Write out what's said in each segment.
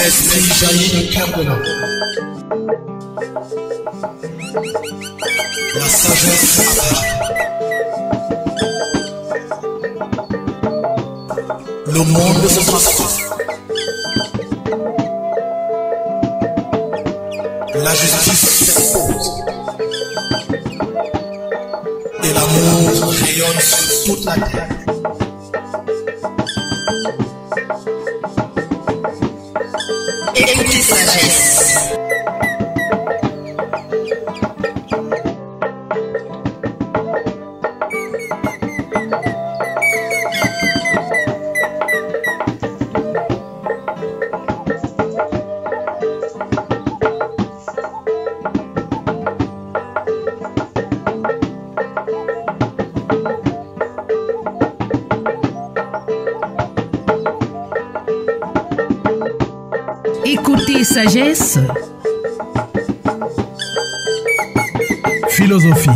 L'esprit jaillit du cœur de l'homme. La sagesse apparaît. Le monde se transforme. La justice s'impose. Et l'amour rayonne sur toute la terre. Écoutez sagesse. Écoutez sagesse. Philosophie.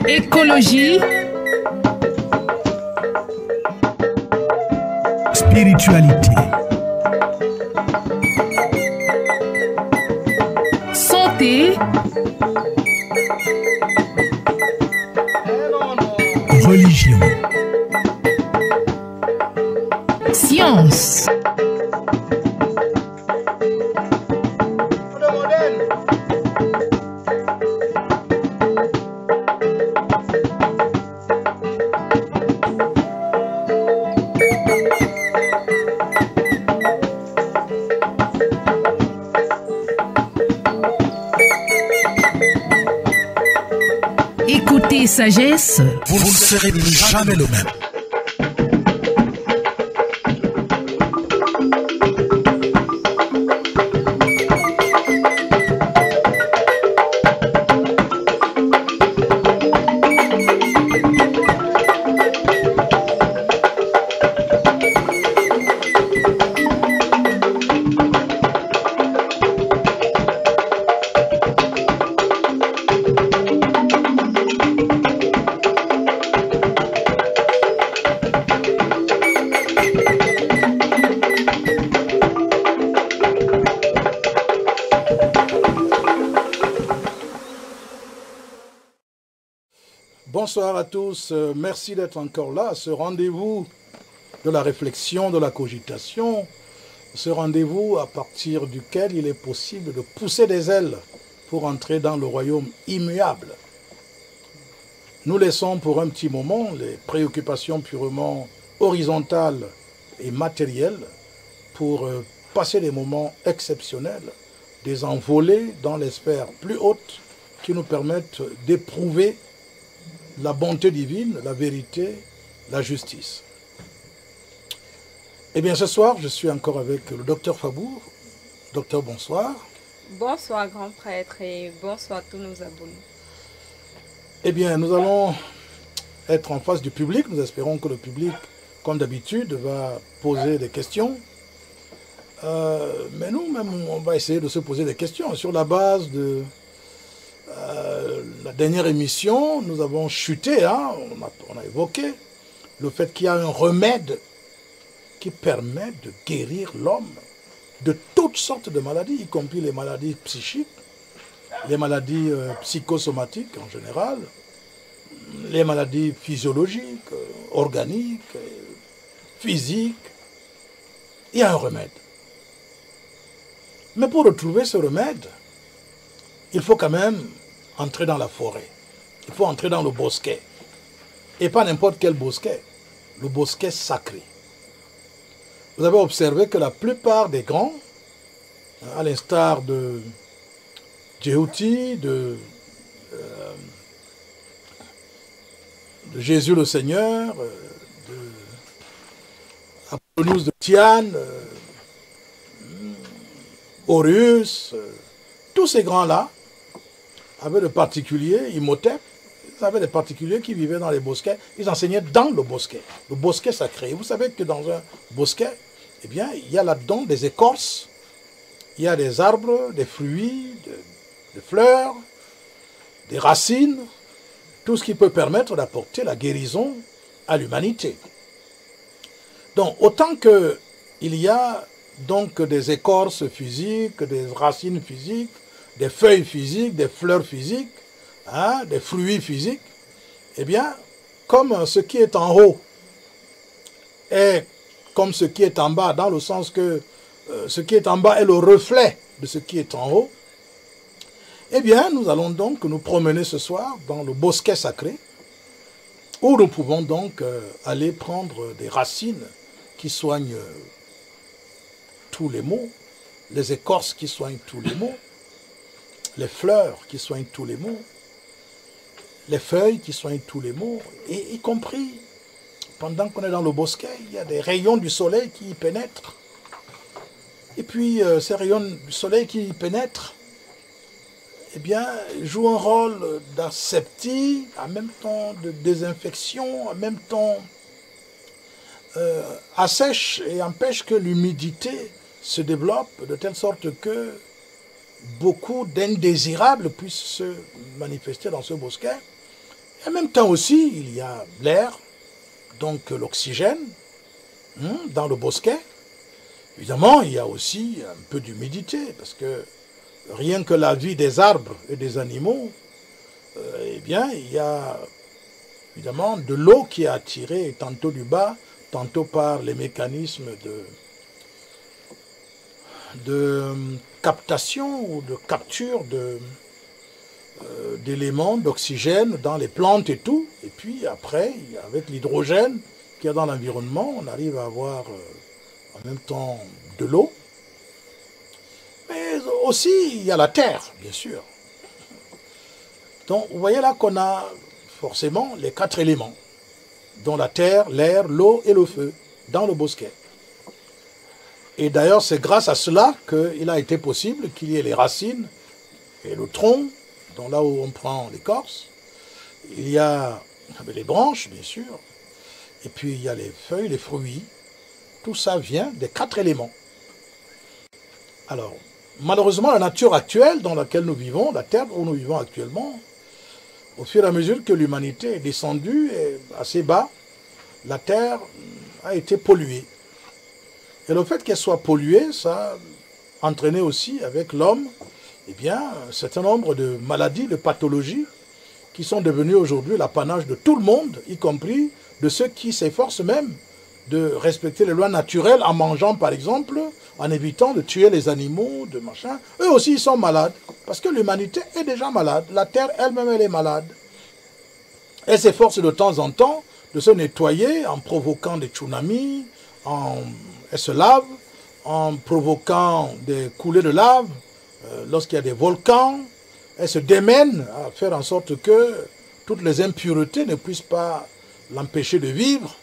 Écologie. Spiritualité. Santé. Religion. Science. Écoutez sagesse. Vous ne serez plus jamais le même. Bonsoir à tous, merci d'être encore là à ce rendez-vous de la réflexion, de la cogitation, ce rendez-vous à partir duquel il est possible de pousser des ailes pour entrer dans le royaume immuable. Nous laissons pour un petit moment les préoccupations purement horizontales et matérielles pour passer des moments exceptionnels, des envolées dans les sphères plus hautes qui nous permettent d'éprouver la bonté divine, la vérité, la justice. Eh bien, ce soir, je suis encore avec le docteur Fabour. Docteur, bonsoir. Bonsoir, grand prêtre, et bonsoir à tous nos abonnés. Eh bien, nous allons être en face du public. Nous espérons que le public, comme d'habitude, va poser des questions. Mais nous-mêmes, on va essayer de se poser des questions sur la base de la dernière émission. Nous avons chuté, hein, on a évoqué le fait qu'il y a un remède qui permet de guérir l'homme de toutes sortes de maladies, y compris les maladies psychiques, les maladies psychosomatiques en général, les maladies physiologiques, organiques, physiques. Il y a un remède. Mais pour retrouver ce remède, il faut quand même entrer dans la forêt. Il faut entrer dans le bosquet. Et pas n'importe quel bosquet. Le bosquet sacré. Vous avez observé que la plupart des grands, à l'instar de Djehouti, de Jésus le Seigneur, de Apollonius de Tyane, Horus, tous ces grands-là avaient de particuliers, Imhotep, ils avaient des particuliers qui vivaient dans les bosquets, ils enseignaient dans le bosquet sacré. Et vous savez que dans un bosquet, eh bien, il y a là-dedans des écorces, il y a des arbres, des fruits, des fleurs, des racines, tout ce qui peut permettre d'apporter la guérison à l'humanité. Donc, autant qu'il y a donc des écorces physiques, des racines physiques, des feuilles physiques, des fleurs physiques, hein, des fruits physiques, eh bien, comme ce qui est en haut est comme ce qui est en bas, dans le sens que ce qui est en bas est le reflet de ce qui est en haut, eh bien, nous allons donc nous promener ce soir dans le bosquet sacré, où nous pouvons donc aller prendre des racines qui soignent tous les maux, les écorces qui soignent tous les maux, les fleurs qui soignent tous les maux, les feuilles qui soignent tous les maux, et y compris, pendant qu'on est dans le bosquet, il y a des rayons du soleil qui y pénètrent. Et puis, ces rayons du soleil qui y pénètrent, eh bien, jouent un rôle d'aseptie, en même temps de désinfection, en même temps assèche et empêche que l'humidité se développe de telle sorte que beaucoup d'indésirables puissent se manifester dans ce bosquet. Et en même temps aussi, il y a l'air, donc l'oxygène, dans le bosquet. Évidemment, il y a aussi un peu d'humidité, parce que rien que la vie des arbres et des animaux, eh bien, il y a évidemment de l'eau qui est attirée tantôt du bas, tantôt par les mécanismes de captation ou de capture d'éléments d'oxygène dans les plantes et tout. Et puis après, avec l'hydrogène qu'il y a dans l'environnement, on arrive à avoir en même temps de l'eau. Mais aussi, il y a la terre, bien sûr. Donc, vous voyez là qu'on a forcément les 4 éléments, dont la terre, l'air, l'eau et le feu, dans le bosquet. Et d'ailleurs, c'est grâce à cela qu'il a été possible qu'il y ait les racines et le tronc, dont là où on prend l'écorce. Il y a les branches, bien sûr. Et puis, il y a les feuilles, les fruits. Tout ça vient des 4 éléments. Alors, malheureusement, la nature actuelle dans laquelle nous vivons, la terre où nous vivons actuellement, au fur et à mesure que l'humanité est descendue assez bas, la terre a été polluée. Et le fait qu'elle soit polluée, ça a entraîné aussi avec l'homme, eh bien, un certain nombre de maladies, de pathologies qui sont devenues aujourd'hui l'apanage de tout le monde, y compris de ceux qui s'efforcent même de respecter les lois naturelles en mangeant, par exemple, en évitant de tuer les animaux, de machin. Eux aussi, ils sont malades, parce que l'humanité est déjà malade. La terre elle-même, elle est malade. Elle s'efforce de temps en temps de se nettoyer en provoquant des tsunamis, elle se lave, en provoquant des coulées de lave, lorsqu'il y a des volcans. Elle se démène à faire en sorte que toutes les impuretés ne puissent pas l'empêcher de vivre.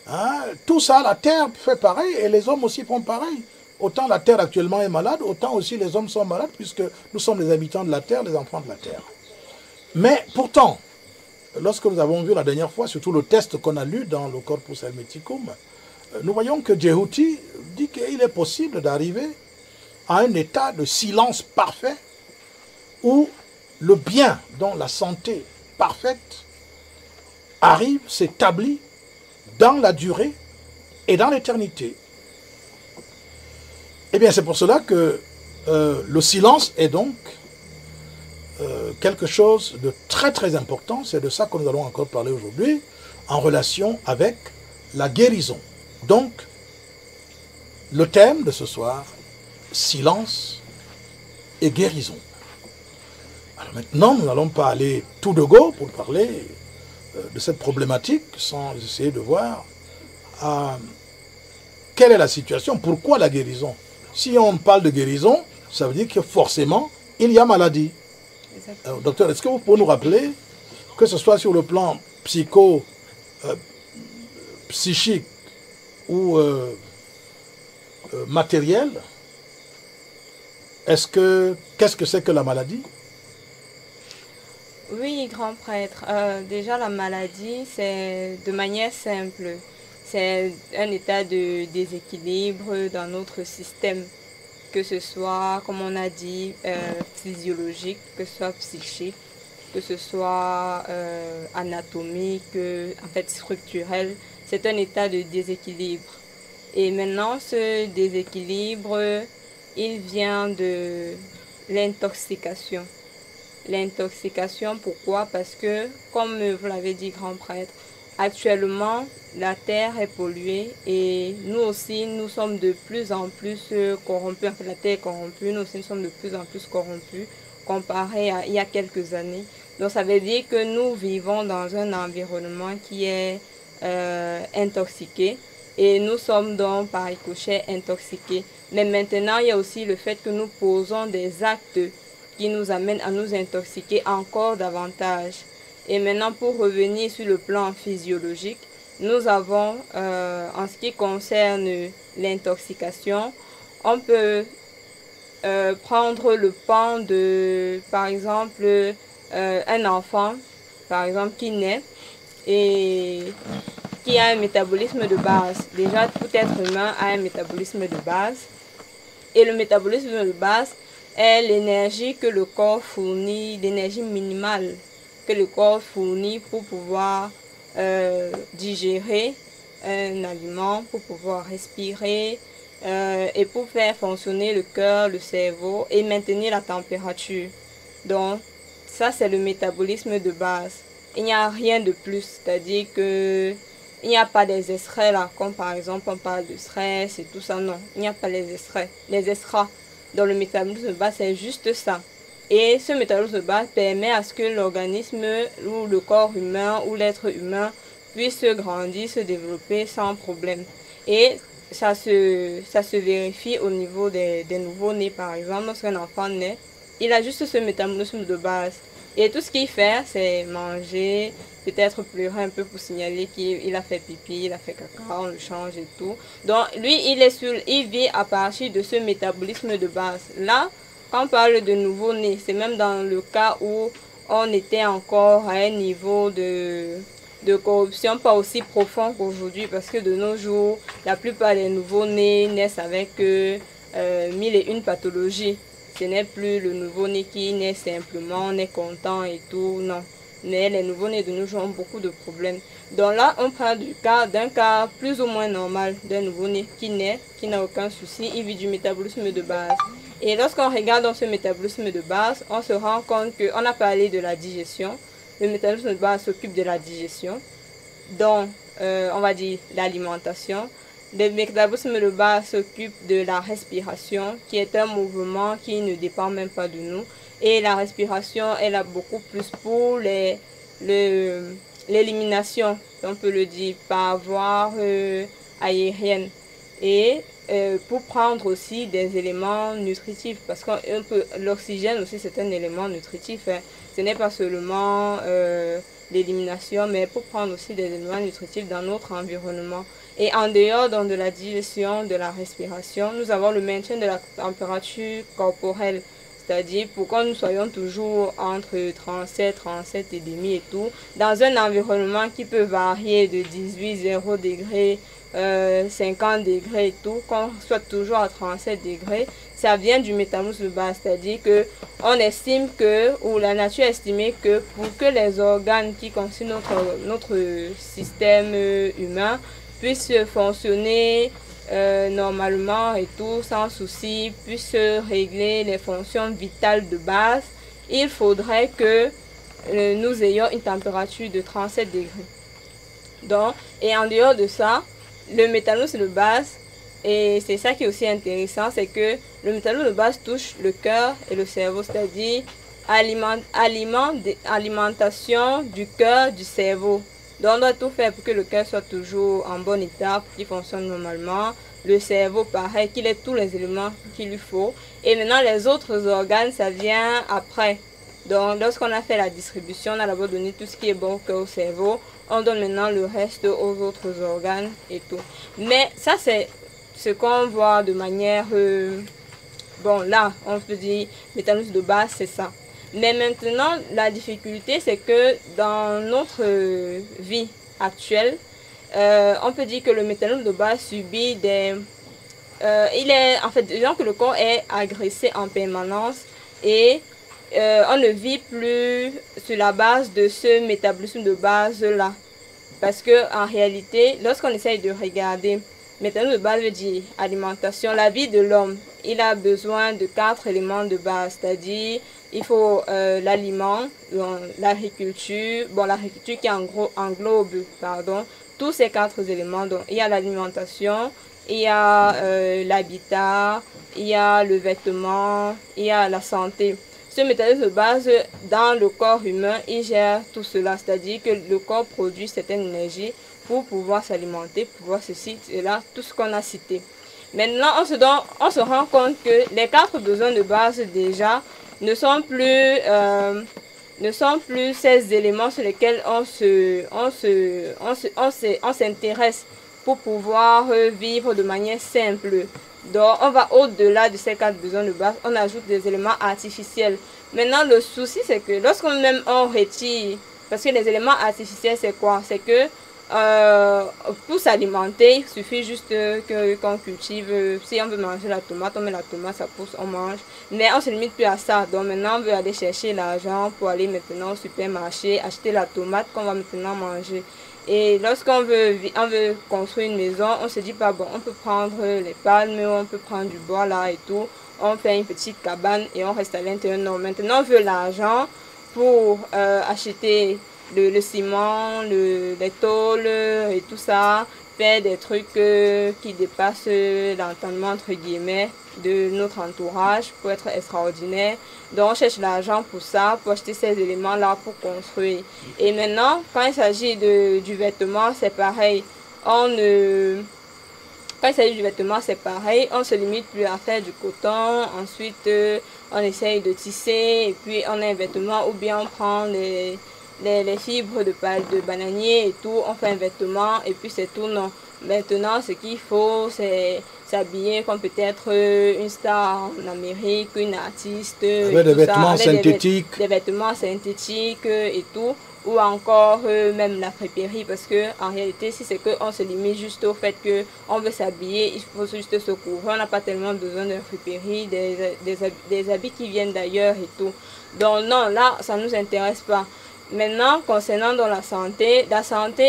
Hein? Tout ça, la terre fait pareil et les hommes aussi font pareil. Autant la terre actuellement est malade, autant aussi les hommes sont malades puisque nous sommes les habitants de la terre, les enfants de la terre. Mais pourtant, lorsque nous avons vu la dernière fois, surtout le test qu'on a lu dans le Corpus Hermeticum, nous voyons que Djehuti dit qu'il est possible d'arriver à un état de silence parfait où le bien, dont la santé parfaite, arrive, s'établit dans la durée et dans l'éternité. Eh bien, c'est pour cela que le silence est donc quelque chose de très très important. C'est de ça que nous allons encore parler aujourd'hui, en relation avec la guérison. Donc, le thème de ce soir, silence et guérison. Alors maintenant, nous n'allons pas aller tout de go pour parler de cette problématique sans essayer de voir quelle est la situation, pourquoi la guérison. Si on parle de guérison, ça veut dire que forcément, il y a maladie. Docteur, est-ce que vous pouvez nous rappeler, que ce soit sur le plan psychique ou matériel, qu'est-ce que c'est que la maladie? Oui, grand prêtre. Déjà, la maladie, c'est de manière simple. C'est un état de déséquilibre dans notre système, que ce soit, comme on a dit, physiologique, que ce soit psychique, que ce soit anatomique, en fait structurel. C'est un état de déséquilibre. Et maintenant, ce déséquilibre, il vient de l'intoxication. L'intoxication, pourquoi? Parce que, comme vous l'avez dit, grand prêtre, actuellement, la terre est polluée et nous aussi, nous sommes de plus en plus corrompus. En fait, la terre est corrompue, nous aussi, nous sommes de plus en plus corrompus comparé à il y a quelques années. Donc, ça veut dire que nous vivons dans un environnement qui est intoxiqué et nous sommes donc par ricochet intoxiqués. Mais maintenant, il y a aussi le fait que nous posons des actes qui nous amènent à nous intoxiquer encore davantage. Et maintenant, pour revenir sur le plan physiologique, nous avons, en ce qui concerne l'intoxication, on peut prendre le pan de, par exemple, un enfant, par exemple, qui naît et qui a un métabolisme de base. Déjà, tout être humain a un métabolisme de base. Et le métabolisme de base est l'énergie que le corps fournit, l'énergie minimale que le corps fournit pour pouvoir digérer un aliment, pour pouvoir respirer et pour faire fonctionner le cœur, le cerveau et maintenir la température. Donc, ça, c'est le métabolisme de base. Il n'y a rien de plus, c'est-à-dire que il n'y a pas des extraits là, comme par exemple on parle de stress et tout ça, non. Il n'y a pas les extraits. Les extras dans le métabolisme de base, c'est juste ça. Et ce métabolisme de base permet à ce que l'organisme ou le corps humain ou l'être humain puisse grandir, se développer sans problème. Et ça se vérifie au niveau des nouveaux-nés, par exemple. Lorsqu'un enfant naît, il a juste ce métabolisme de base. Et tout ce qu'il fait, c'est manger, peut-être pleurer un peu pour signaler qu'il a fait pipi, il a fait caca, on le change et tout. Donc, lui, il vit à partir de ce métabolisme de base. Là, quand on parle de nouveau-né, c'est même dans le cas où on était encore à un niveau de corruption pas aussi profond qu'aujourd'hui, parce que de nos jours, la plupart des nouveau-nés naissent avec 1001 pathologies. Ce n'est plus le nouveau-né qui naît simplement, on est content et tout, non. Mais les nouveau-nés de nos jours ont beaucoup de problèmes. Donc là, on prend d'un cas plus ou moins normal d'un nouveau-né qui naît, qui n'a aucun souci, il vit du métabolisme de base. Et lorsqu'on regarde dans ce métabolisme de base, on se rend compte qu'on a parlé de la digestion. Le métabolisme de base s'occupe de la digestion, donc on va dire l'alimentation. Le métabolisme de base s'occupe de la respiration, qui est un mouvement qui ne dépend même pas de nous. Et la respiration, elle a beaucoup plus pour l'élimination, on peut le dire, par voie aérienne. Et pour prendre aussi des éléments nutritifs, parce que l'oxygène aussi c'est un élément nutritif, hein. Ce n'est pas seulement l'élimination, mais pour prendre aussi des éléments nutritifs dans notre environnement. Et en dehors donc, de la digestion, de la respiration, nous avons le maintien de la température corporelle. C'est-à-dire pour que nous soyons toujours entre 37, 37 et demi et tout, dans un environnement qui peut varier de 18, 0 degrés, 50 degrés et tout, qu'on soit toujours à 37 degrés, ça vient du métabolisme de base. C'est-à-dire que on estime que, ou la nature a estimé que pour que les organes qui constituent notre système humain puissent fonctionner normalement et tout, sans souci, puisse régler les fonctions vitales de base, il faudrait que nous ayons une température de 37 degrés. Donc, et en dehors de ça, le métabolisme de base, et c'est ça qui est aussi intéressant, c'est que le métabolisme de base touche le cœur et le cerveau, c'est-à-dire alimentation du cœur, du cerveau. Donc on doit tout faire pour que le cœur soit toujours en bon état, pour qu'il fonctionne normalement. Le cerveau, pareil, qu'il ait tous les éléments qu'il lui faut. Et maintenant, les autres organes, ça vient après. Donc lorsqu'on a fait la distribution, on a d'abord donné tout ce qui est bon au cerveau. On donne maintenant le reste aux autres organes et tout. Mais ça, c'est ce qu'on voit de manière... bon, là, on peut dire, métabolisme de base, c'est ça. Mais maintenant, la difficulté, c'est que dans notre vie actuelle, on peut dire que le métabolisme de base subit des... en fait, disons que le corps est agressé en permanence et on ne vit plus sur la base de ce métabolisme de base-là. Parce que en réalité, lorsqu'on essaye de regarder Métabolisme de base veut dire alimentation. La vie de l'homme, il a besoin de 4 éléments de base, c'est-à-dire il faut l'aliment, l'agriculture, bon l'agriculture qui englobe tous ces 4 éléments. Donc il y a l'alimentation, il y a l'habitat, il y a le vêtement, il y a la santé. Ce métabolisme de base, dans le corps humain, il gère tout cela, c'est-à-dire que le corps produit certaines énergies pour pouvoir s'alimenter, pour pouvoir ceci, cela, tout ce qu'on a cité. Maintenant, on se rend compte que les 4 besoins de base déjà ne sont plus ces éléments sur lesquels on s'intéresse pour pouvoir vivre de manière simple. Donc, on va au-delà de ces 4 besoins de base, on ajoute des éléments artificiels. Maintenant, le souci, c'est que lorsqu'on même on retire, parce que les éléments artificiels, c'est quoi? C'est que pour s'alimenter, il suffit juste qu'on cultive. Si on veut manger la tomate, on met la tomate, ça pousse, on mange. Mais on ne se limite plus à ça. Donc maintenant, on veut aller chercher l'argent pour aller maintenant au supermarché, acheter la tomate qu'on va maintenant manger. Et lorsqu'on veut construire une maison, on se dit pas bon, on peut prendre les palmes, on peut prendre du bois là et tout. On fait une petite cabane et on reste à l'intérieur. Non, maintenant on veut l'argent pour acheter le ciment, les tôles et tout ça, faire des trucs qui dépassent l'entendement entre guillemets de notre entourage pour être extraordinaire. Donc on cherche l'argent pour ça, pour acheter ces éléments-là pour construire. Et maintenant, quand il s'agit du vêtement, c'est pareil. Quand il s'agit du vêtement, c'est pareil. On se limite plus à faire du coton. Ensuite, on essaye de tisser. Et puis, on a un vêtement ou bien on prend les fibres de bananier et tout. On fait un vêtement et puis c'est tout. Non. Maintenant, ce qu'il faut, c'est s'habiller comme peut-être une star en Amérique, une artiste. Avec des vêtements synthétiques. Des vêtements synthétiques et tout. Ou encore même la friperie, parce que en réalité, si c'est qu'on se limite juste au fait qu'on veut s'habiller, il faut juste se couvrir. On n'a pas tellement besoin de friperie, des habits qui viennent d'ailleurs et tout. Donc non, là, ça ne nous intéresse pas. Maintenant, concernant dans la santé,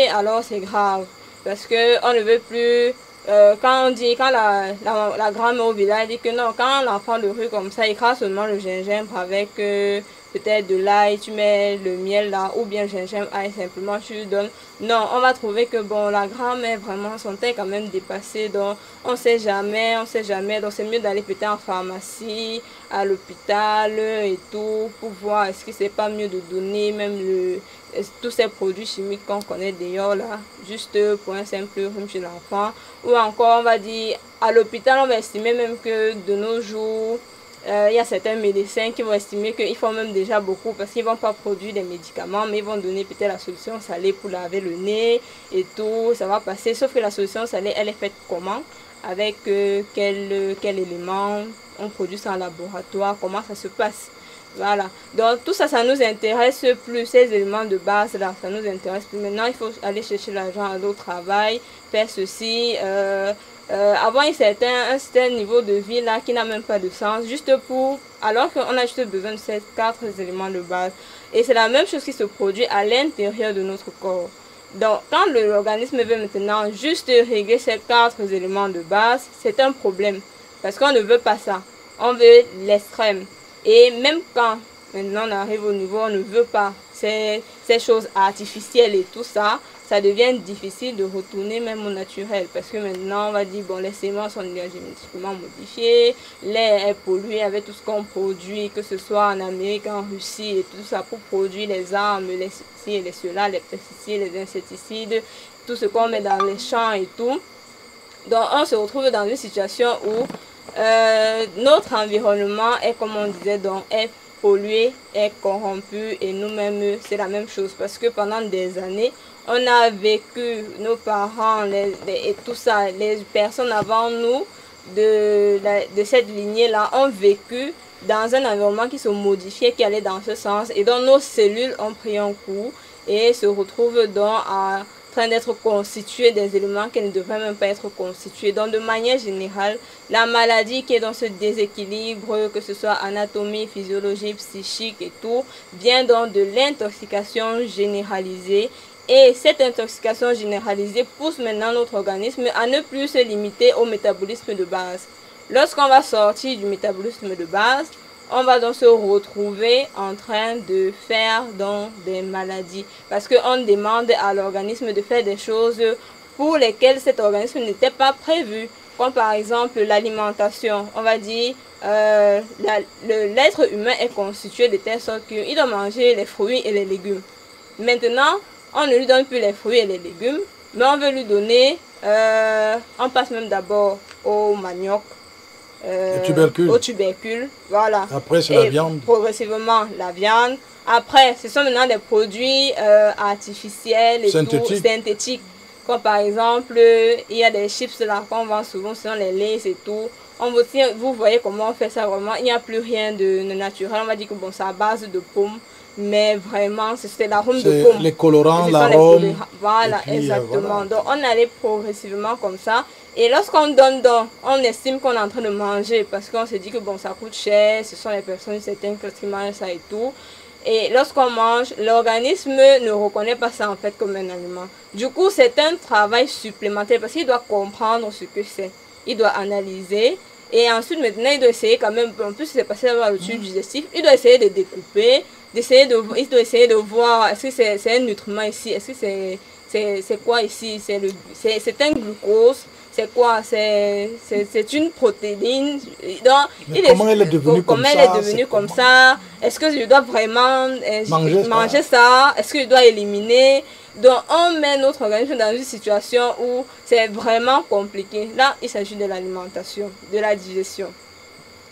alors c'est grave. Parce qu'on ne veut plus, quand la grand-mère au village dit que non, quand l'enfant de rue comme ça, il crache seulement le gingembre avec peut-être de l'ail, tu mets le miel là, ou bien gingembre, ail, simplement tu lui donnes. Non, on va trouver que bon, la grand-mère vraiment, son teint est quand même dépassé, donc on sait jamais, donc c'est mieux d'aller peut-être en pharmacie, à l'hôpital et tout, pour voir est-ce que c'est pas mieux de donner même tous ces produits chimiques qu'on connaît d'ailleurs là, juste pour un simple rhume chez l'enfant. Ou encore, on va dire, à l'hôpital, on va estimer même que de nos jours, il y a certains médecins qui vont estimer qu'ils font même déjà beaucoup parce qu'ils ne vont pas produire des médicaments, mais ils vont donner peut-être la solution salée pour laver le nez et tout, ça va passer. Sauf que la solution salée, elle est faite comment? Avec quel élément on produit ça en laboratoire, comment ça se passe? Voilà, donc tout ça, ça nous intéresse plus, ces éléments de base là, ça nous intéresse plus. Maintenant, il faut aller chercher l'argent à d'autres travail, faire ceci, avoir un certain niveau de vie là qui n'a même pas de sens, juste pour, alors qu'on a juste besoin de ces 4 éléments de base. Et c'est la même chose qui se produit à l'intérieur de notre corps. Donc, quand l'organisme veut maintenant juste régler ces 4 éléments de base, c'est un problème, parce qu'on ne veut pas ça, on veut l'extrême. Et même quand maintenant on arrive au niveau où on ne veut pas ces choses artificielles et tout ça, ça devient difficile de retourner même au naturel. Parce que maintenant on va dire, bon, les semences sont génétiquement modifiées, l'air est pollué avec tout ce qu'on produit, que ce soit en Amérique, en Russie et tout ça, pour produire les armes, les ceci et les cela, les pesticides, les insecticides, tout ce qu'on met dans les champs et tout. Donc on se retrouve dans une situation où notre environnement est, comme on disait, donc est pollué, est corrompu, et nous-mêmes c'est la même chose, parce que pendant des années on a vécu, nos parents et tout ça, les personnes avant nous de cette lignée là ont vécu dans un environnement qui se modifiait, qui allait dans ce sens, et dont nos cellules ont pris un coup et se retrouvent donc à train d'être constituées des éléments qui ne devraient même pas être constitués. Donc de manière générale, la maladie qui est dans ce déséquilibre, que ce soit anatomie, physiologie, psychique et tout, vient donc de l'intoxication généralisée Et cette intoxication généralisée pousse maintenant notre organisme à ne plus se limiter au métabolisme de base. Lorsqu'on va sortir du métabolisme de base, on va donc se retrouver en train de faire donc des maladies. Parce qu'on demande à l'organisme de faire des choses pour lesquelles cet organisme n'était pas prévu. Comme par exemple l'alimentation. On va dire l'être humain est constitué de telle sorte qu'il doit manger les fruits et les légumes. Maintenant, on ne lui donne plus les fruits et les légumes, mais on veut lui donner, on passe même d'abord au manioc, au tubercule, voilà. Après, c'est la viande. Progressivement, la viande. Après, ce sont maintenant des produits artificiels et synthétiques. Comme par exemple, il y a des chips là qu'on vend souvent, ce sont les lays et tout. Vous voyez comment on fait ça vraiment. Il n'y a plus rien de naturel. On va dire que bon, c'est à base de pommes. Mais vraiment, c'est l'arôme de pomme. Les colorants, l'arôme. Voilà, puis, exactement. Voilà. Donc, on allait progressivement comme ça. Et lorsqu'on donne, on estime qu'on est en train de manger parce qu'on se dit que bon, ça coûte cher, ce sont les personnes certaines qui mangent ça et tout. Et lorsqu'on mange, l'organisme ne reconnaît pas ça en fait comme un aliment. Du coup, c'est un travail supplémentaire parce qu'il doit comprendre ce que c'est. Il doit analyser. Et ensuite, maintenant, il doit essayer quand même, en plus, c'est passé par le tube digestif, il doit essayer de découper. Il doit essayer de voir est-ce que c'est un nutriment ici, est-ce que c'est quoi ici, c'est un glucose, c'est quoi, c'est une protéine. Donc, comment elle est devenue comme ça? Est-ce que je dois vraiment manger ça? Est-ce que je dois éliminer? Donc on met notre organisme dans une situation où c'est vraiment compliqué. Là, il s'agit de l'alimentation, de la digestion.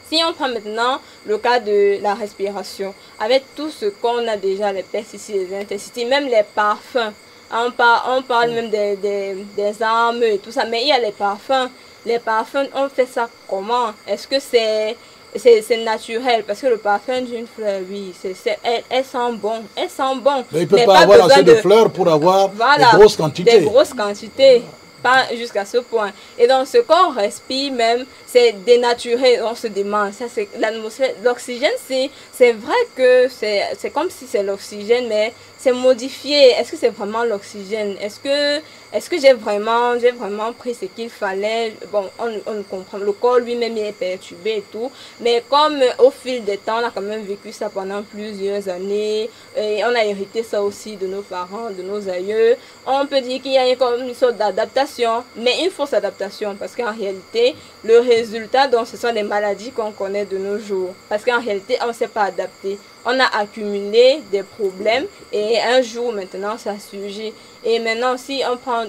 Si on prend maintenant le cas de la respiration, avec tout ce qu'on a déjà, les pesticides, les insecticides, même les parfums, on parle même des armes et tout ça, mais il y a les parfums. Les parfums, on fait ça comment? Est-ce que c'est naturel? Parce que le parfum d'une fleur, oui, elle sent bon. Elle sent bon. Mais il ne peut pas avoir assez de fleurs pour avoir des grosses quantités. Des grosses quantités. Pas jusqu'à ce point. Et donc, ce qu'on respire même, c'est dénaturé. On se demande, ça c'est l'atmosphère. L'oxygène, c'est vrai que c'est comme si c'est l'oxygène, mais c'est modifié. Est-ce que c'est vraiment l'oxygène? Est-ce que j'ai vraiment pris ce qu'il fallait? Bon, on comprend. Le corps lui-même est perturbé et tout. Mais comme au fil des temps, on a quand même vécu ça pendant plusieurs années. Et on a hérité ça aussi de nos parents, de nos aïeux. On peut dire qu'il y a comme une sorte d'adaptation, mais une fausse adaptation. Parce qu'en réalité, le résultat, donc, ce sont des maladies qu'on connaît de nos jours. Parce qu'en réalité, on ne s'est pas adapté. On a accumulé des problèmes et un jour maintenant ça surgit. Et maintenant si on prend,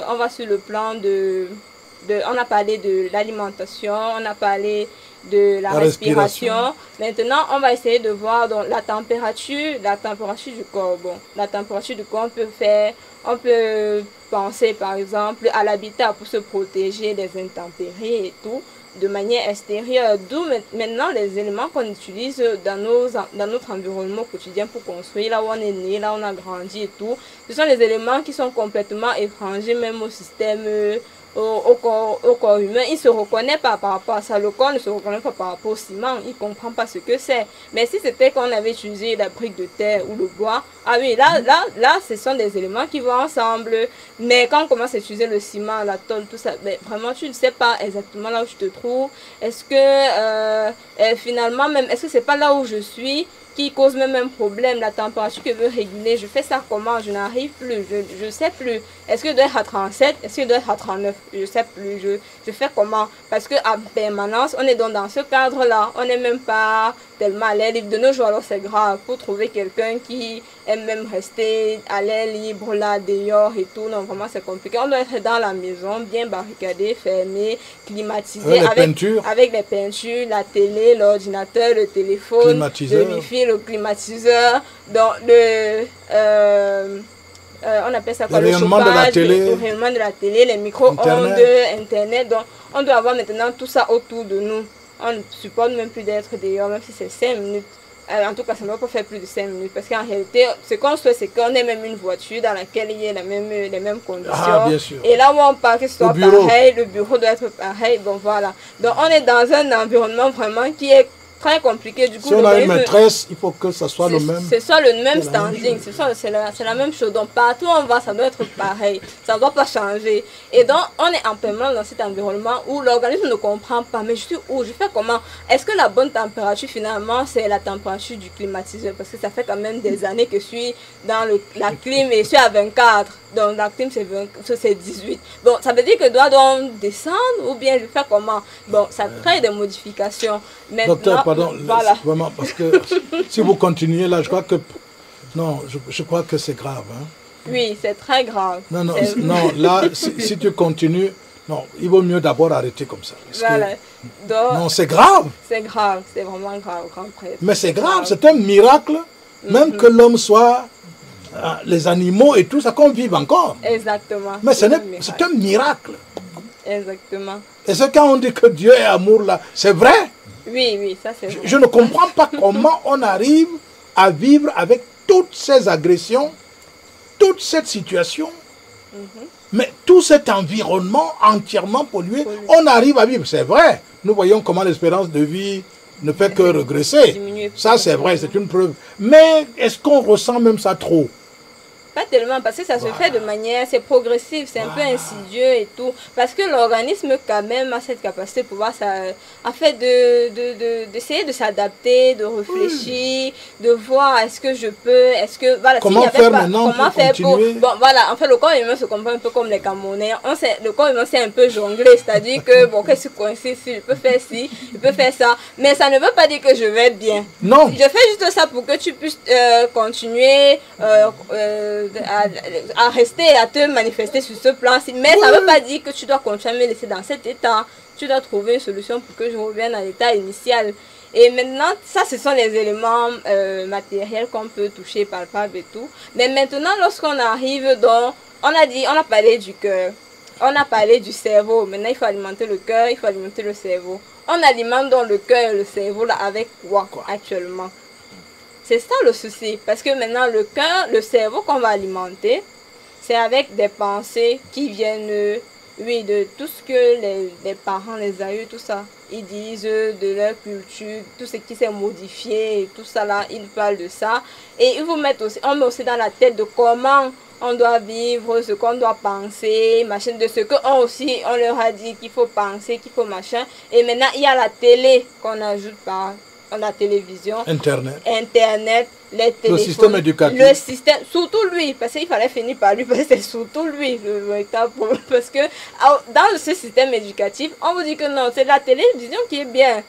on va sur le plan on a parlé de l'alimentation, on a parlé de la respiration. Maintenant on va essayer de voir donc, la température du corps. Bon, la température du corps on peut penser par exemple à l'habitat pour se protéger des intempéries et tout, de manière extérieure, d'où maintenant les éléments qu'on utilise dans notre environnement quotidien pour construire, là où on est né, là où on a grandi et tout. Ce sont les éléments qui sont complètement étrangers même au système, au corps humain. Il ne se reconnaît pas par rapport à ça. Le corps ne se reconnaît pas par rapport au ciment. Il ne comprend pas ce que c'est. Mais si c'était qu'on avait utilisé la brique de terre ou le bois, ah oui, là, ce sont des éléments qui vont ensemble. Mais quand on commence à utiliser le ciment, la tôle, tout ça, ben, vraiment, tu ne sais pas exactement là où tu te trouves. Est-ce que finalement, même, est-ce que c'est pas là où je suis qui cause même un problème, la température que je veux réguler, je fais ça comment, je n'arrive plus, je ne sais plus. Est-ce que je dois être à 37, est-ce que je dois être à 39, je ne sais plus, je fais comment? Parce qu'à permanence, on est dans ce cadre-là, on n'est même pas tellement à l'air libre. De nos jours, alors c'est grave, pour trouver quelqu'un qui aime même rester à l'air libre, là, dehors et tout, non, vraiment c'est compliqué. On doit être dans la maison, bien barricadé, fermé, climatisé, avec les peintures, la télé, l'ordinateur, le téléphone, le wifi, le climatiseur, donc on appelle ça quoi, le chauffage, le rayonnement de la télé, les micro-ondes, Internet. Donc on doit avoir maintenant tout ça autour de nous. On ne supporte même plus d'être dehors, même si c'est 5 minutes. En tout cas, ça ne va pas faire plus de 5 minutes. Parce qu'en réalité, ce qu'on souhaite, c'est qu'on ait même une voiture dans laquelle il y ait les mêmes conditions. Ah, bien sûr. Et là où on parle, que ce soit pareil, le bureau doit être pareil. Bon, voilà. Donc, on est dans un environnement vraiment qui est très compliqué. Du coup, si on a une maîtresse, il faut que ça soit le même. C'est ça le même standing, c'est la même chose. Donc partout où on va, ça doit être pareil, ça ne doit pas changer. Et donc on est en permanence dans cet environnement où l'organisme ne comprend pas, mais je suis où, je fais comment? Est-ce que la bonne température finalement c'est la température du climatiseur? Parce que ça fait quand même des années que je suis dans la clim et je suis à 24. Donc la clim c'est 18. Bon, ça veut dire que je dois donc descendre ou bien je fais comment? Bon, ça crée des modifications. Maintenant, docteur, pardon, voilà. vraiment, parce que si vous continuez là, je crois que... Non, je crois que c'est grave. Hein. Oui, c'est très grave. Non, là, si tu continues, non, il vaut mieux d'abord arrêter comme ça. Voilà. Donc, non, c'est grave. C'est grave, c'est vraiment grave, grand prêtre. Mais c'est grave, c'est un miracle, même que l'homme soit... les animaux et tout ça, qu'on vive encore. Exactement. Mais c'est un miracle. Exactement. Et c'est quand on dit que Dieu est amour là, c'est vrai. Oui, ça c'est vrai. Je ne comprends pas comment on arrive à vivre avec toutes ces agressions, toute cette situation, mais tout cet environnement entièrement pollué, on arrive à vivre. C'est vrai. Nous voyons comment l'espérance de vie ne fait que regresser. Ça c'est vrai, c'est une preuve. Mais est-ce qu'on ressent même ça trop? Pas tellement, parce que ça se fait de manière, c'est progressif, c'est un peu insidieux et tout. Parce que l'organisme quand même a cette capacité de pouvoir, d'essayer de s'adapter, de réfléchir, de voir est-ce que je peux, est-ce que, voilà, comment faire maintenant comment pour continuer? Bon, voilà, en fait, le corps humain se comprend un peu comme les Camerounais. Le corps humain c'est un peu jonglé, c'est-à-dire que, bon, qu'est-ce que je coince ici, je peux faire ci, je peux faire ça, mais ça ne veut pas dire que je vais bien. Non. Je fais juste ça pour que tu puisses continuer, à rester, à te manifester sur ce plan, mais ça ne veut pas dire que tu dois continuer à me laisser dans cet état. Tu dois trouver une solution pour que je revienne à l'état initial. Et maintenant, ça, ce sont les éléments matériels qu'on peut toucher, palpables et tout. Mais maintenant, lorsqu'on arrive dans... On a parlé du cœur, on a parlé du cerveau. Maintenant, il faut alimenter le cœur, il faut alimenter le cerveau. On alimente donc le cœur et le cerveau là, avec quoi actuellement? C'est ça le souci, parce que maintenant le cœur, le cerveau qu'on va alimenter, c'est avec des pensées qui viennent, oui, de tout ce que les parents, les aïeux, tout ça, ils disent de leur culture, tout ce qui s'est modifié, et tout ça là, ils parlent de ça. Et ils vous mettent aussi, on met aussi dans la tête de comment on doit vivre, ce qu'on doit penser, machin, de ce qu'on aussi, on leur a dit qu'il faut penser, qu'il faut machin. Et maintenant, il y a la télé qu'on ajoute par... la télévision, Internet, les téléphones, le système éducatif. Le système, surtout lui, parce qu'il fallait finir par lui, parce que c'est surtout lui le véritable problème. Parce que dans ce système éducatif, on vous dit que non, c'est la télévision qui est bien.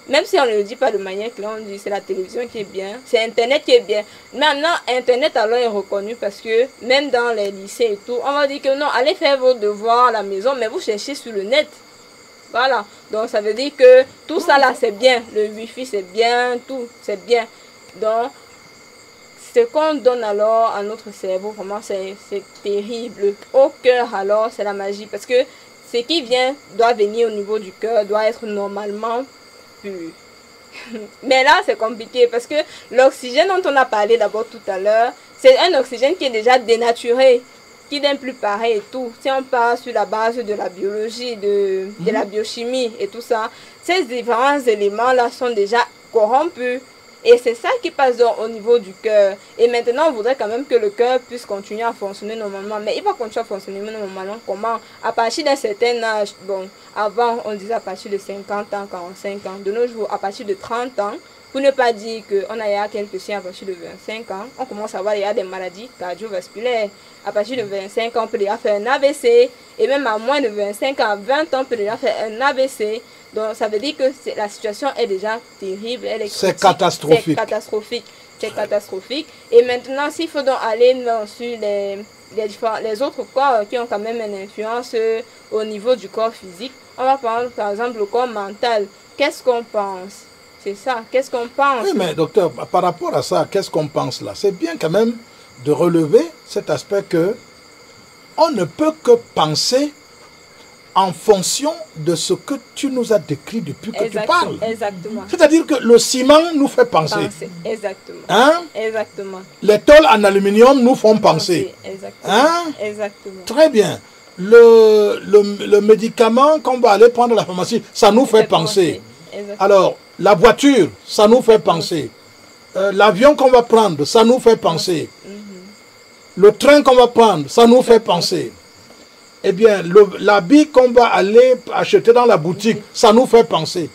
Même si on ne le dit pas de manière claire, on dit c'est la télévision qui est bien, c'est Internet qui est bien. Maintenant, Internet alors est reconnu parce que même dans les lycées et tout, on va dire que non, allez faire vos devoirs à la maison, mais vous cherchez sur le net. Voilà, donc ça veut dire que tout ça là c'est bien, le wifi c'est bien, tout c'est bien. Donc ce qu'on donne alors à notre cerveau, vraiment c'est terrible. Au cœur alors c'est la magie, parce que ce qui vient doit venir au niveau du cœur, doit être normalement pur. Mais là c'est compliqué parce que l'oxygène dont on a parlé d'abord tout à l'heure, c'est un oxygène qui est déjà dénaturé, qui n'est plus pareil et tout. Si on part sur la base de la biologie, de la biochimie et tout ça, ces différents éléments-là sont déjà corrompus. Et c'est ça qui passe donc au niveau du cœur. Et maintenant, on voudrait quand même que le cœur puisse continuer à fonctionner normalement. Mais il va continuer à fonctionner normalement comment? À partir d'un certain âge. Bon, avant, on disait à partir de 50 ans, 45 ans. De nos jours, à partir de 30 ans. Pour ne pas dire qu'on a quelques signes à partir de 25 ans, on commence à voir qu'il y a des maladies cardiovasculaires. À partir de 25 ans, on peut déjà faire un AVC. Et même à moins de 25 ans, à 20 ans, on peut déjà faire un AVC. Donc ça veut dire que la situation est déjà terrible. C'est catastrophique. C'est catastrophique. C'est catastrophique. Et maintenant, s'il faut donc aller sur les autres corps qui ont quand même une influence au niveau du corps physique, on va prendre par exemple le corps mental. Qu'est-ce qu'on pense? C'est ça, qu'est-ce qu'on pense? Oui, mais docteur, par rapport à ça, qu'est-ce qu'on pense là? C'est bien quand même de relever cet aspect que on ne peut que penser en fonction de ce que tu nous as décrit depuis que tu parles. Exactement. C'est-à-dire que le ciment nous fait penser. Exactement. Hein? Exactement. Les tôles en aluminium nous font penser. Exactement. Hein? Exactement. Très bien. Le médicament qu'on va aller prendre à la pharmacie, ça nous fait penser. Alors, La voiture, ça nous fait penser. L'avion qu'on va prendre, ça nous fait penser. Le train qu'on va prendre, ça nous fait penser. Eh bien, l'habit qu'on va aller acheter dans la boutique, ça nous fait penser.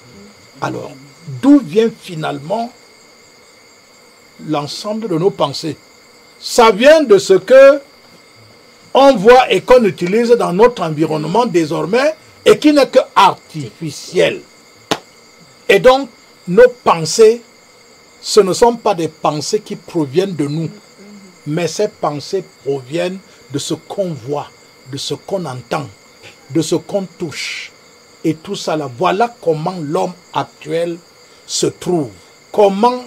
Alors, d'où vient finalement l'ensemble de nos pensées? Ça vient de ce que on voit et qu'on utilise dans notre environnement désormais et qui n'est que artificiel. Et donc, nos pensées, ce ne sont pas des pensées qui proviennent de nous, mais ces pensées proviennent de ce qu'on voit, de ce qu'on entend, de ce qu'on touche. Et tout ça là, voilà comment l'homme actuel se trouve. Comment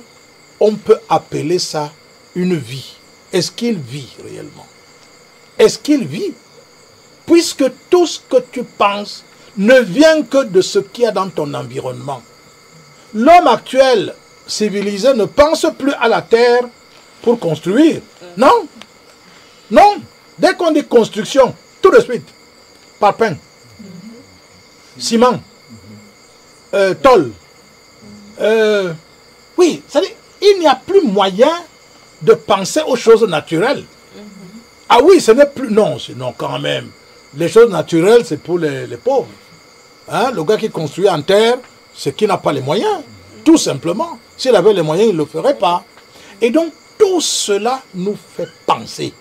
on peut appeler ça une vie? Est-ce qu'il vit réellement? Est-ce qu'il vit? Puisque tout ce que tu penses ne vient que de ce qu'il y a dans ton environnement. L'homme actuel civilisé ne pense plus à la terre pour construire. Non. Non. Dès qu'on dit construction, tout de suite, parpaing, ciment, tôle. Oui, c'est-à-dire, il n'y a plus moyen de penser aux choses naturelles. Ah oui, ce n'est plus... Non, sinon quand même. Les choses naturelles, c'est pour les pauvres. Hein? Le gars qui construit en terre, c'est qui n'a pas les moyens. Tout simplement. S'il avait les moyens, il ne le ferait pas. Et donc, tout cela nous fait penser.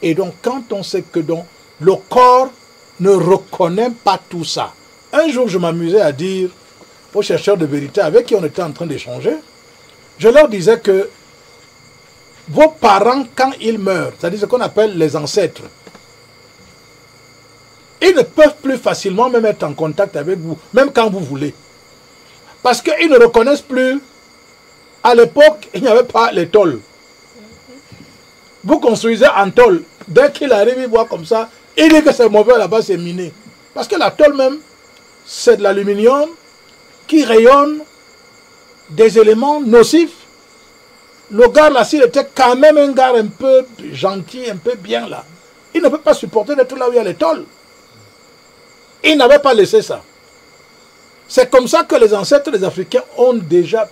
Et donc, quand on sait que donc, le corps ne reconnaît pas tout ça. Un jour, je m'amusais à dire aux chercheurs de vérité avec qui on était en train d'échanger, je leur disais que vos parents, quand ils meurent, c'est-à-dire ce qu'on appelle les ancêtres, ils ne peuvent plus facilement même être en contact avec vous, même quand vous voulez. Parce qu'ils ne reconnaissent plus. À l'époque, il n'y avait pas les tôles. Vous construisez en tôle. Dès qu'il arrive, il voit comme ça, il dit que c'est mauvais là-bas, c'est miné. Parce que la tôle même, c'est de l'aluminium qui rayonne des éléments nocifs. Le gars là, s'il était quand même un gars un peu gentil, un peu bien là, il ne peut pas supporter d'être là où il y a les tôles. Il n'avait pas laissé ça. C'est comme ça que les ancêtres des Africains ont déjà...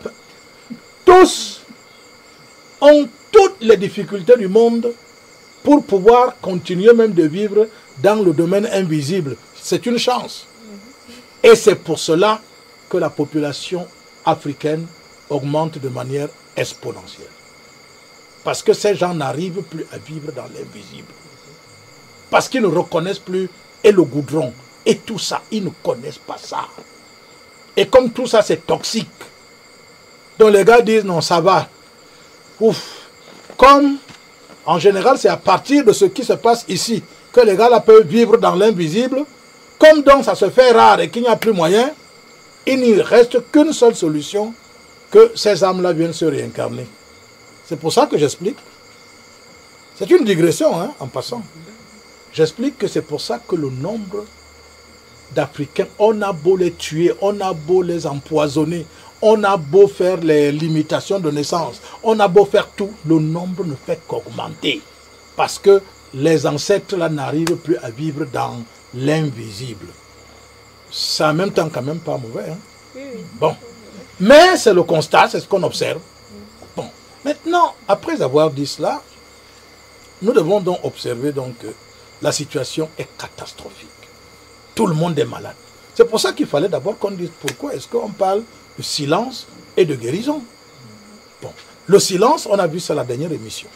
Tous ont toutes les difficultés du monde pour pouvoir continuer même de vivre dans le domaine invisible. C'est une chance. Et c'est pour cela que la population africaine augmente de manière exponentielle. Parce que ces gens n'arrivent plus à vivre dans l'invisible. Parce qu'ils ne reconnaissent plus et le goudron et tout ça, ils ne connaissent pas ça. Et comme tout ça c'est toxique, donc les gars disent non, ça va. Ouf. Comme en général c'est à partir de ce qui se passe ici que les gars là peuvent vivre dans l'invisible. Comme donc ça se fait rare et qu'il n'y a plus moyen, il n'y reste qu'une seule solution, que ces âmes-là viennent se réincarner. C'est pour ça que j'explique. C'est une digression, hein, en passant. J'explique que c'est pour ça que le nombre d'Africains, on a beau les tuer, on a beau les empoisonner, on a beau faire les limitations de naissance, on a beau faire tout, le nombre ne fait qu'augmenter. Parce que les ancêtres là n'arrivent plus à vivre dans l'invisible. C'est en même temps quand même pas mauvais. Hein? Bon. Mais c'est le constat, c'est ce qu'on observe. Bon. Maintenant, après avoir dit cela, nous devons donc observer donc, que la situation est catastrophique. Tout le monde est malade. C'est pour ça qu'il fallait d'abord qu'on dise pourquoi est-ce qu'on parle de silence et de guérison. Bon. Le silence, on a vu ça à la dernière émission.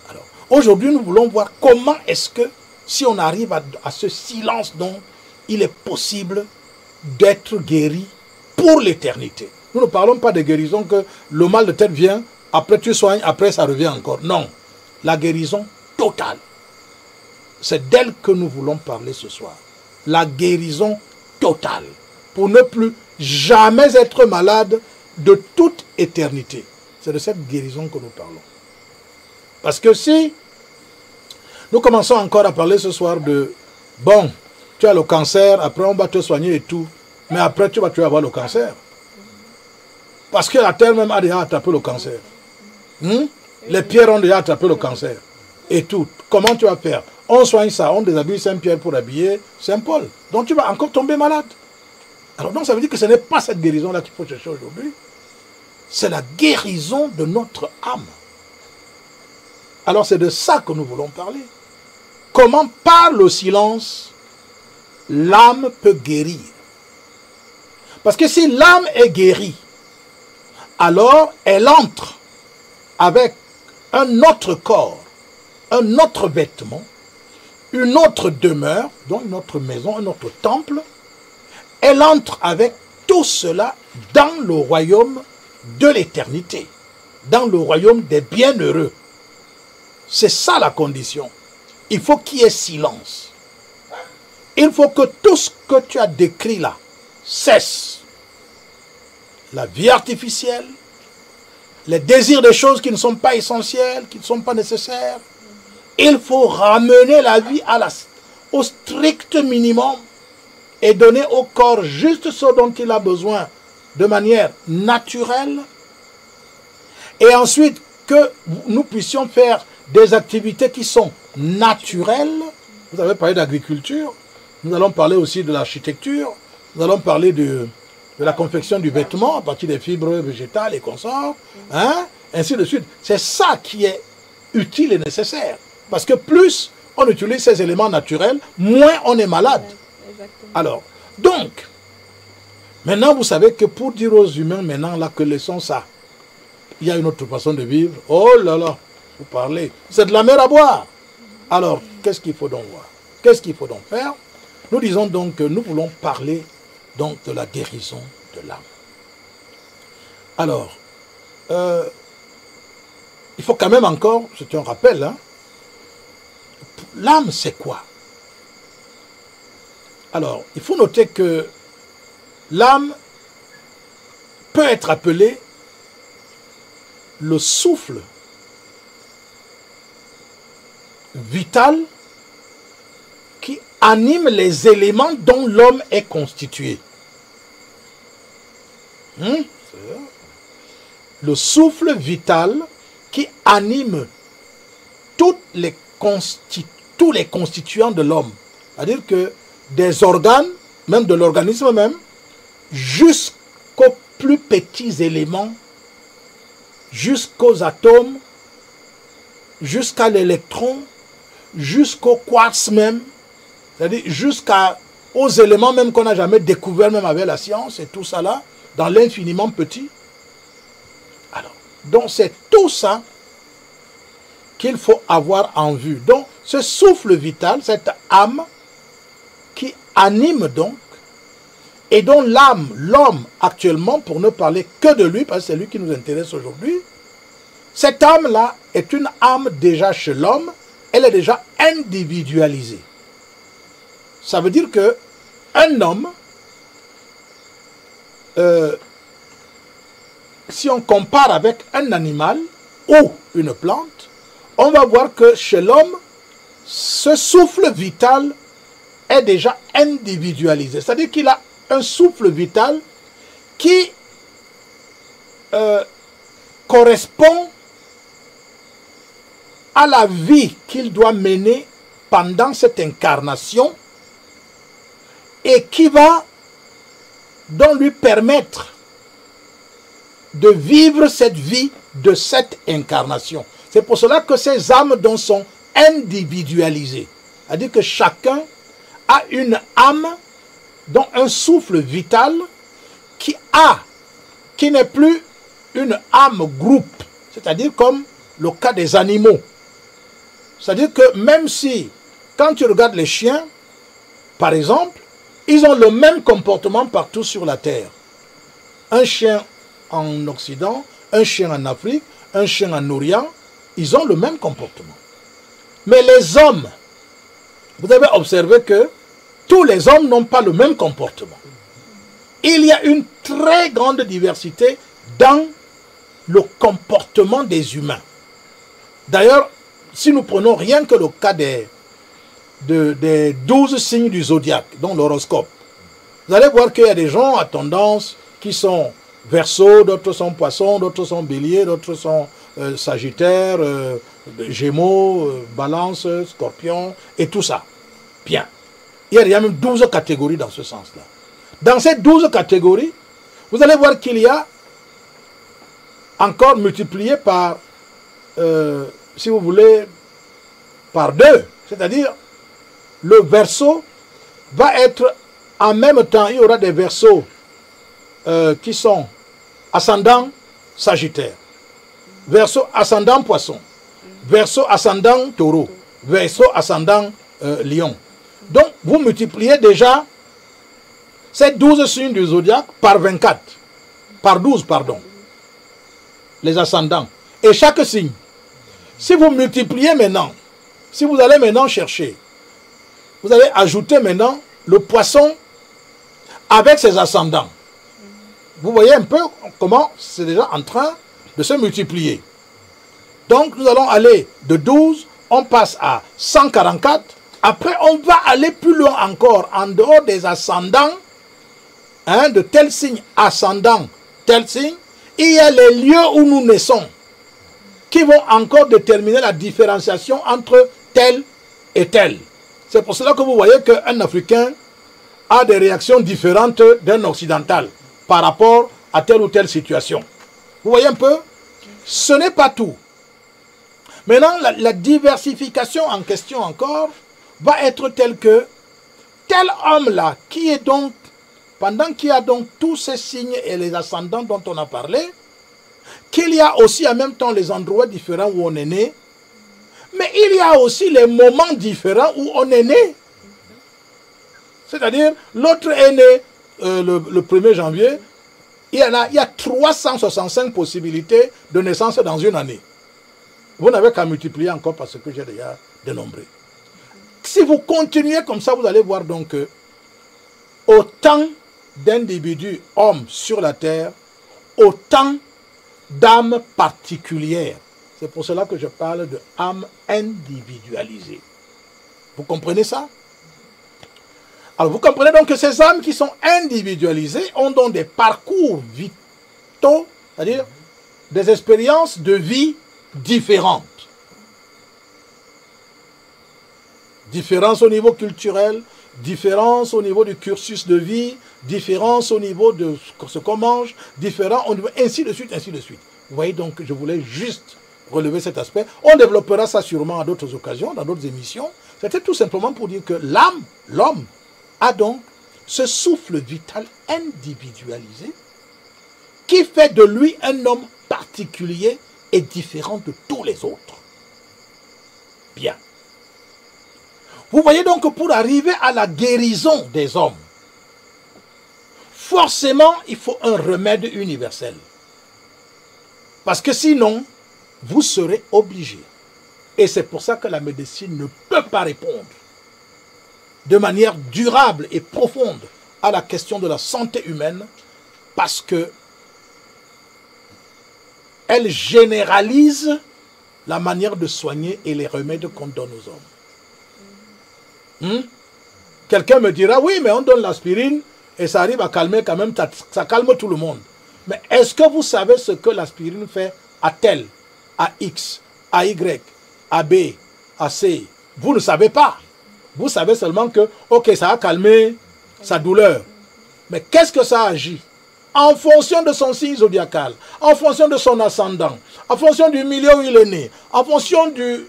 Alors, aujourd'hui, nous voulons voir comment est-ce que, si on arrive à ce silence dont il est possible d'être guéri pour l'éternité. Nous ne parlons pas de guérison que le mal de tête vient, après tu soignes, après ça revient encore. Non, la guérison totale. C'est d'elle que nous voulons parler ce soir. La guérison totale. Pour ne plus jamais être malade de toute éternité. C'est de cette guérison que nous parlons. Parce que si nous commençons encore à parler ce soir de, bon, tu as le cancer, après on va te soigner et tout, mais après tu vas avoir le cancer. Parce que la terre même a déjà attrapé le cancer. Les pierres ont déjà attrapé le cancer. Et tout. Comment tu vas faire? On soigne ça, on déshabille Saint-Pierre pour habiller Saint-Paul. Donc tu vas encore tomber malade. Alors donc ça veut dire que ce n'est pas cette guérison-là qu'il faut chercher aujourd'hui. C'est la guérison de notre âme. Alors c'est de ça que nous voulons parler. Comment par le silence, l'âme peut guérir. Parce que si l'âme est guérie, alors elle entre avec un autre corps, un autre vêtement, une autre demeure, donc une autre maison, un autre temple. Elle entre avec tout cela dans le royaume de l'éternité, dans le royaume des bienheureux. C'est ça la condition. Il faut qu'il y ait silence. Il faut que tout ce que tu as décrit là cesse. La vie artificielle, les désirs des choses qui ne sont pas essentielles, qui ne sont pas nécessaires. Il faut ramener la vie au strict minimum et donner au corps juste ce dont il a besoin de manière naturelle. Et ensuite, que nous puissions faire des activités qui sont naturelles. Vous avez parlé d'agriculture. Nous allons parler aussi de l'architecture. Nous allons parler de la confection du vêtement à partir des fibres végétales et consorts. Hein? Ainsi de suite. C'est ça qui est utile et nécessaire. Parce que plus on utilise ces éléments naturels, moins on est malade. Exactement. Alors, donc, maintenant vous savez que pour dire aux humains maintenant là que laissons ça, il y a une autre façon de vivre. Oh là là, vous parlez. C'est de la mer à boire. Alors, qu'est-ce qu'il faut donc voir? Qu'est-ce qu'il faut donc faire? Nous disons donc que nous voulons parler donc de la guérison de l'âme. Alors, il faut quand même encore, c'est un rappel, hein, l'âme c'est quoi? Alors, il faut noter que l'âme peut être appelée le souffle vital qui anime les éléments dont l'homme est constitué. Le souffle vital qui anime tous les constituants de l'homme. C'est-à-dire que des organes, même de l'organisme même, jusqu'aux plus petits éléments, jusqu'aux atomes, jusqu'à l'électron, jusqu'au quartz même, c'est-à-dire jusqu'aux éléments même qu'on n'a jamais découverts même avec la science et tout ça là, dans l'infiniment petit. Alors, donc c'est tout ça qu'il faut avoir en vue. Donc, ce souffle vital, cette âme qui anime donc, et dont l'âme, l'homme actuellement, pour ne parler que de lui, parce que c'est lui qui nous intéresse aujourd'hui, cette âme-là est une âme déjà chez l'homme, elle est déjà individualisée. Ça veut dire que un homme, si on compare avec un animal ou une plante, on va voir que chez l'homme, ce souffle vital est déjà individualisé. C'est-à-dire qu'il a un souffle vital qui correspond à la vie qu'il doit mener pendant cette incarnation et qui va donc lui permettre de vivre cette vie de cette incarnation. C'est pour cela que ces âmes donc sont individualisées. C'est-à-dire que chacun a une âme, donc un souffle vital qui n'est plus une âme groupe, c'est-à-dire comme le cas des animaux. C'est-à-dire que même si, quand tu regardes les chiens, par exemple, ils ont le même comportement partout sur la terre. Un chien en Occident, un chien en Afrique, un chien en Orient, ils ont le même comportement. Mais les hommes, vous avez observé que tous les hommes n'ont pas le même comportement. Il y a une très grande diversité dans le comportement des humains. D'ailleurs, si nous prenons rien que le cas des 12 signes du zodiaque, dont l'horoscope, vous allez voir qu'il y a des gens à tendance qui sont Verseau, d'autres sont Poissons, d'autres sont Bélier, d'autres sont Sagittaire, Gémeaux, Balance, Scorpion, et tout ça. Bien. Il y a même 12 catégories dans ce sens-là. Dans ces 12 catégories, vous allez voir qu'il y a encore multiplié par, si vous voulez, par 2. C'est-à-dire, le verso va être en même temps, il y aura des versos qui sont ascendant Sagittaire, verso ascendant Poisson, verso ascendant Taureau, verso ascendant Lion. Donc, vous multipliez déjà ces 12 signes du zodiaque par 24, par 12, pardon, les ascendants. Et chaque signe, si vous multipliez maintenant, si vous allez maintenant chercher, vous allez ajouter maintenant le Poisson avec ses ascendants. Vous voyez un peu comment c'est déjà en train de se multiplier. Donc, nous allons aller de 12, on passe à 144. Après, on va aller plus loin encore, en dehors des ascendants, hein, de tel signe ascendant, tel signe, il y a les lieux où nous naissons, qui vont encore déterminer la différenciation entre tel et tel. C'est pour cela que vous voyez qu'un Africain a des réactions différentes d'un Occidental par rapport à telle ou telle situation. Vous voyez un peu? Ce n'est pas tout. Maintenant, la diversification en question encore va être telle que tel homme-là, qui est donc, pendant qu'il y a donc tous ces signes et les ascendants dont on a parlé, qu'il y a aussi en même temps les endroits différents où on est né, mais il y a aussi les moments différents où on est né. C'est-à-dire, l'autre est né le 1er janvier, il y a 365 possibilités de naissance dans une année. Vous n'avez qu'à multiplier encore parce que j'ai déjà dénombré. Si vous continuez comme ça, vous allez voir donc que autant d'individus, hommes sur la terre, autant d'âmes particulières. C'est pour cela que je parle de âmes individualisées. Vous comprenez ça? Alors vous comprenez donc que ces âmes qui sont individualisées ont donc des parcours vitaux, c'est-à-dire des expériences de vie différentes. Différence au niveau culturel, différence au niveau du cursus de vie, différence au niveau de ce qu'on mange, différent au niveau, ainsi de suite, ainsi de suite. Vous voyez donc, je voulais juste relever cet aspect. On développera ça sûrement à d'autres occasions, dans d'autres émissions. C'était tout simplement pour dire que l'âme, l'homme, a donc ce souffle vital individualisé qui fait de lui un homme particulier et différent de tous les autres. Bien. Vous voyez donc que pour arriver à la guérison des hommes, forcément, il faut un remède universel. Parce que sinon, vous serez obligé. Et c'est pour ça que la médecine ne peut pas répondre de manière durable et profonde à la question de la santé humaine, parce que elle généralise la manière de soigner et les remèdes qu'on donne aux hommes. Quelqu'un me dira, oui, mais on donne l'aspirine et ça arrive à calmer quand même, ça calme tout le monde. Mais est-ce que vous savez ce que l'aspirine fait à tel, à X, à Y, à B, à C? Vous ne savez pas. Vous savez seulement que, ok, ça a calmé sa douleur. Mais qu'est-ce que ça agit? En fonction de son signe zodiacal, en fonction de son ascendant, en fonction du milieu où il est né, en fonction de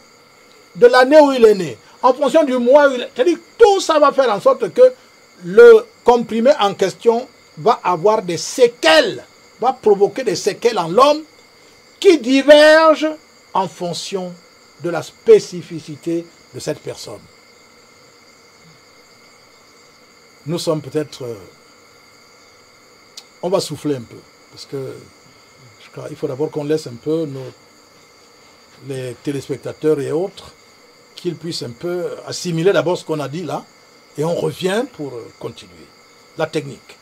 l'année où il est né, en fonction du mois où il est né. C'est-à-dire tout ça va faire en sorte que le comprimé en question va avoir des séquelles, va provoquer des séquelles en l'homme qui divergent en fonction de la spécificité de cette personne. Nous sommes peut-être... on va souffler un peu, parce que je crois qu'il faut d'abord qu'on laisse un peu les téléspectateurs et autres, qu'ils puissent un peu assimiler d'abord ce qu'on a dit là, et on revient pour continuer. La technique.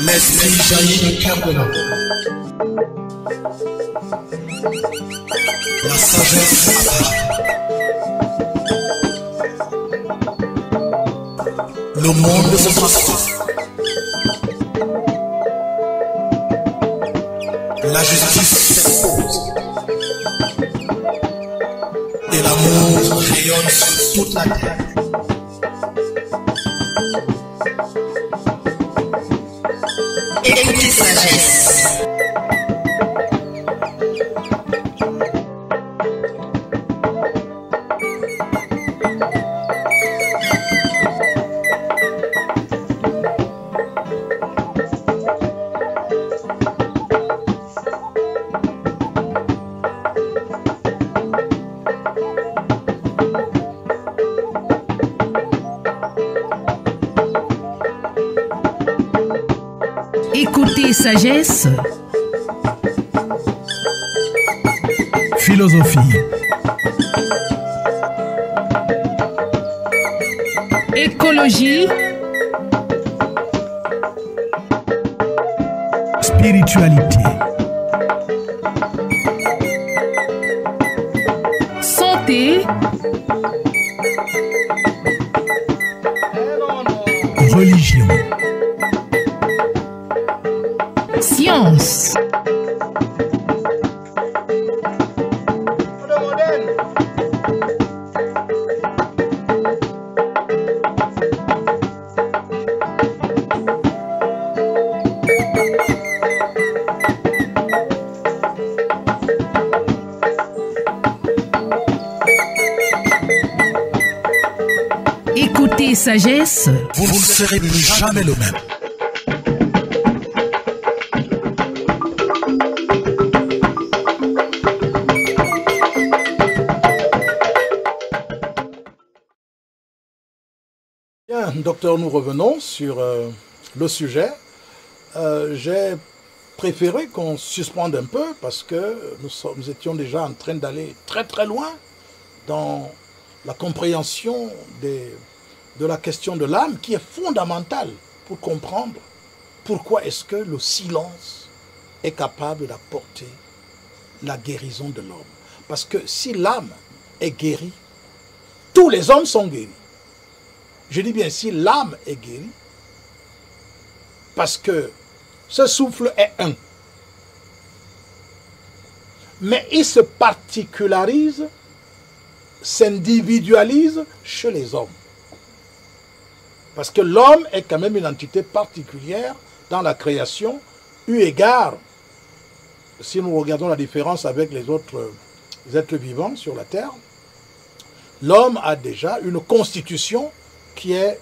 L'esprit jaillit du cœur de l'homme. La sagesse apparaît. le monde se transforme. La justice s'impose. Et l'amour rayonne sur toute la terre. Écoutez sagesse. Écoutez sagesse. Philosophie. Écologie. Spiritualité. Santé. Religion. Science. Écoutez sagesse. Vous ne serez plus jamais le même. Bien, docteur, nous revenons sur le sujet. J'ai préféré qu'on suspende un peu parce que nous étions déjà en train d'aller très très loin dans la compréhension de la question de l'âme qui est fondamentale pour comprendre pourquoi est-ce que le silence est capable d'apporter la guérison de l'homme. Parce que si l'âme est guérie, tous les hommes sont guéris. Je dis bien si l'âme est guérie, parce que ce souffle est un. Mais il se particularise, s'individualise chez les hommes. Parce que l'homme est quand même une entité particulière dans la création, eu égard, si nous regardons la différence avec les autres êtres vivants sur la terre, l'homme a déjà une constitution qui est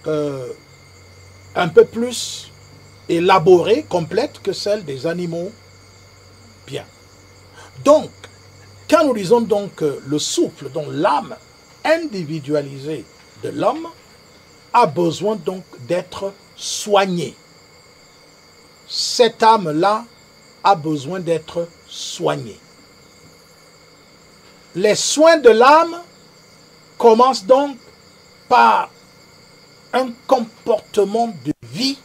un peu plus élaborée, complète que celle des animaux. Bien. Donc, quand nous disons donc que le souffle, dont l'âme individualisée de l'homme, a besoin donc d'être soignée. Cette âme-là a besoin d'être soignée. Les soins de l'âme commencent donc par un comportement de vie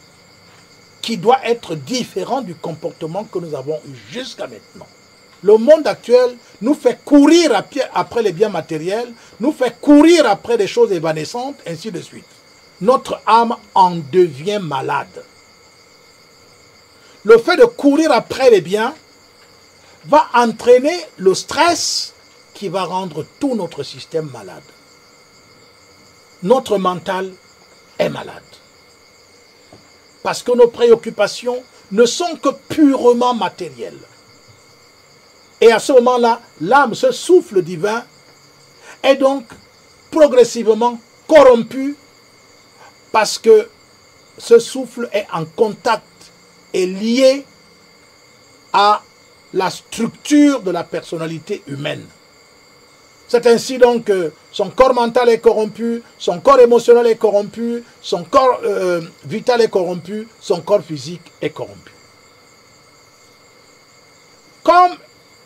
qui doit être différent du comportement que nous avons eu jusqu'à maintenant. Le monde actuel nous fait courir après les biens matériels, nous fait courir après des choses évanescentes, ainsi de suite. Notre âme en devient malade. Le fait de courir après les biens va entraîner le stress qui va rendre tout notre système malade. Notre mental est malade. Parce que nos préoccupations ne sont que purement matérielles. Et à ce moment-là, l'âme, ce souffle divin, est donc progressivement corrompu parce que ce souffle est en contact et lié à la structure de la personnalité humaine. C'est ainsi donc que son corps mental est corrompu, son corps émotionnel est corrompu, son corps vital est corrompu, son corps physique est corrompu. Comme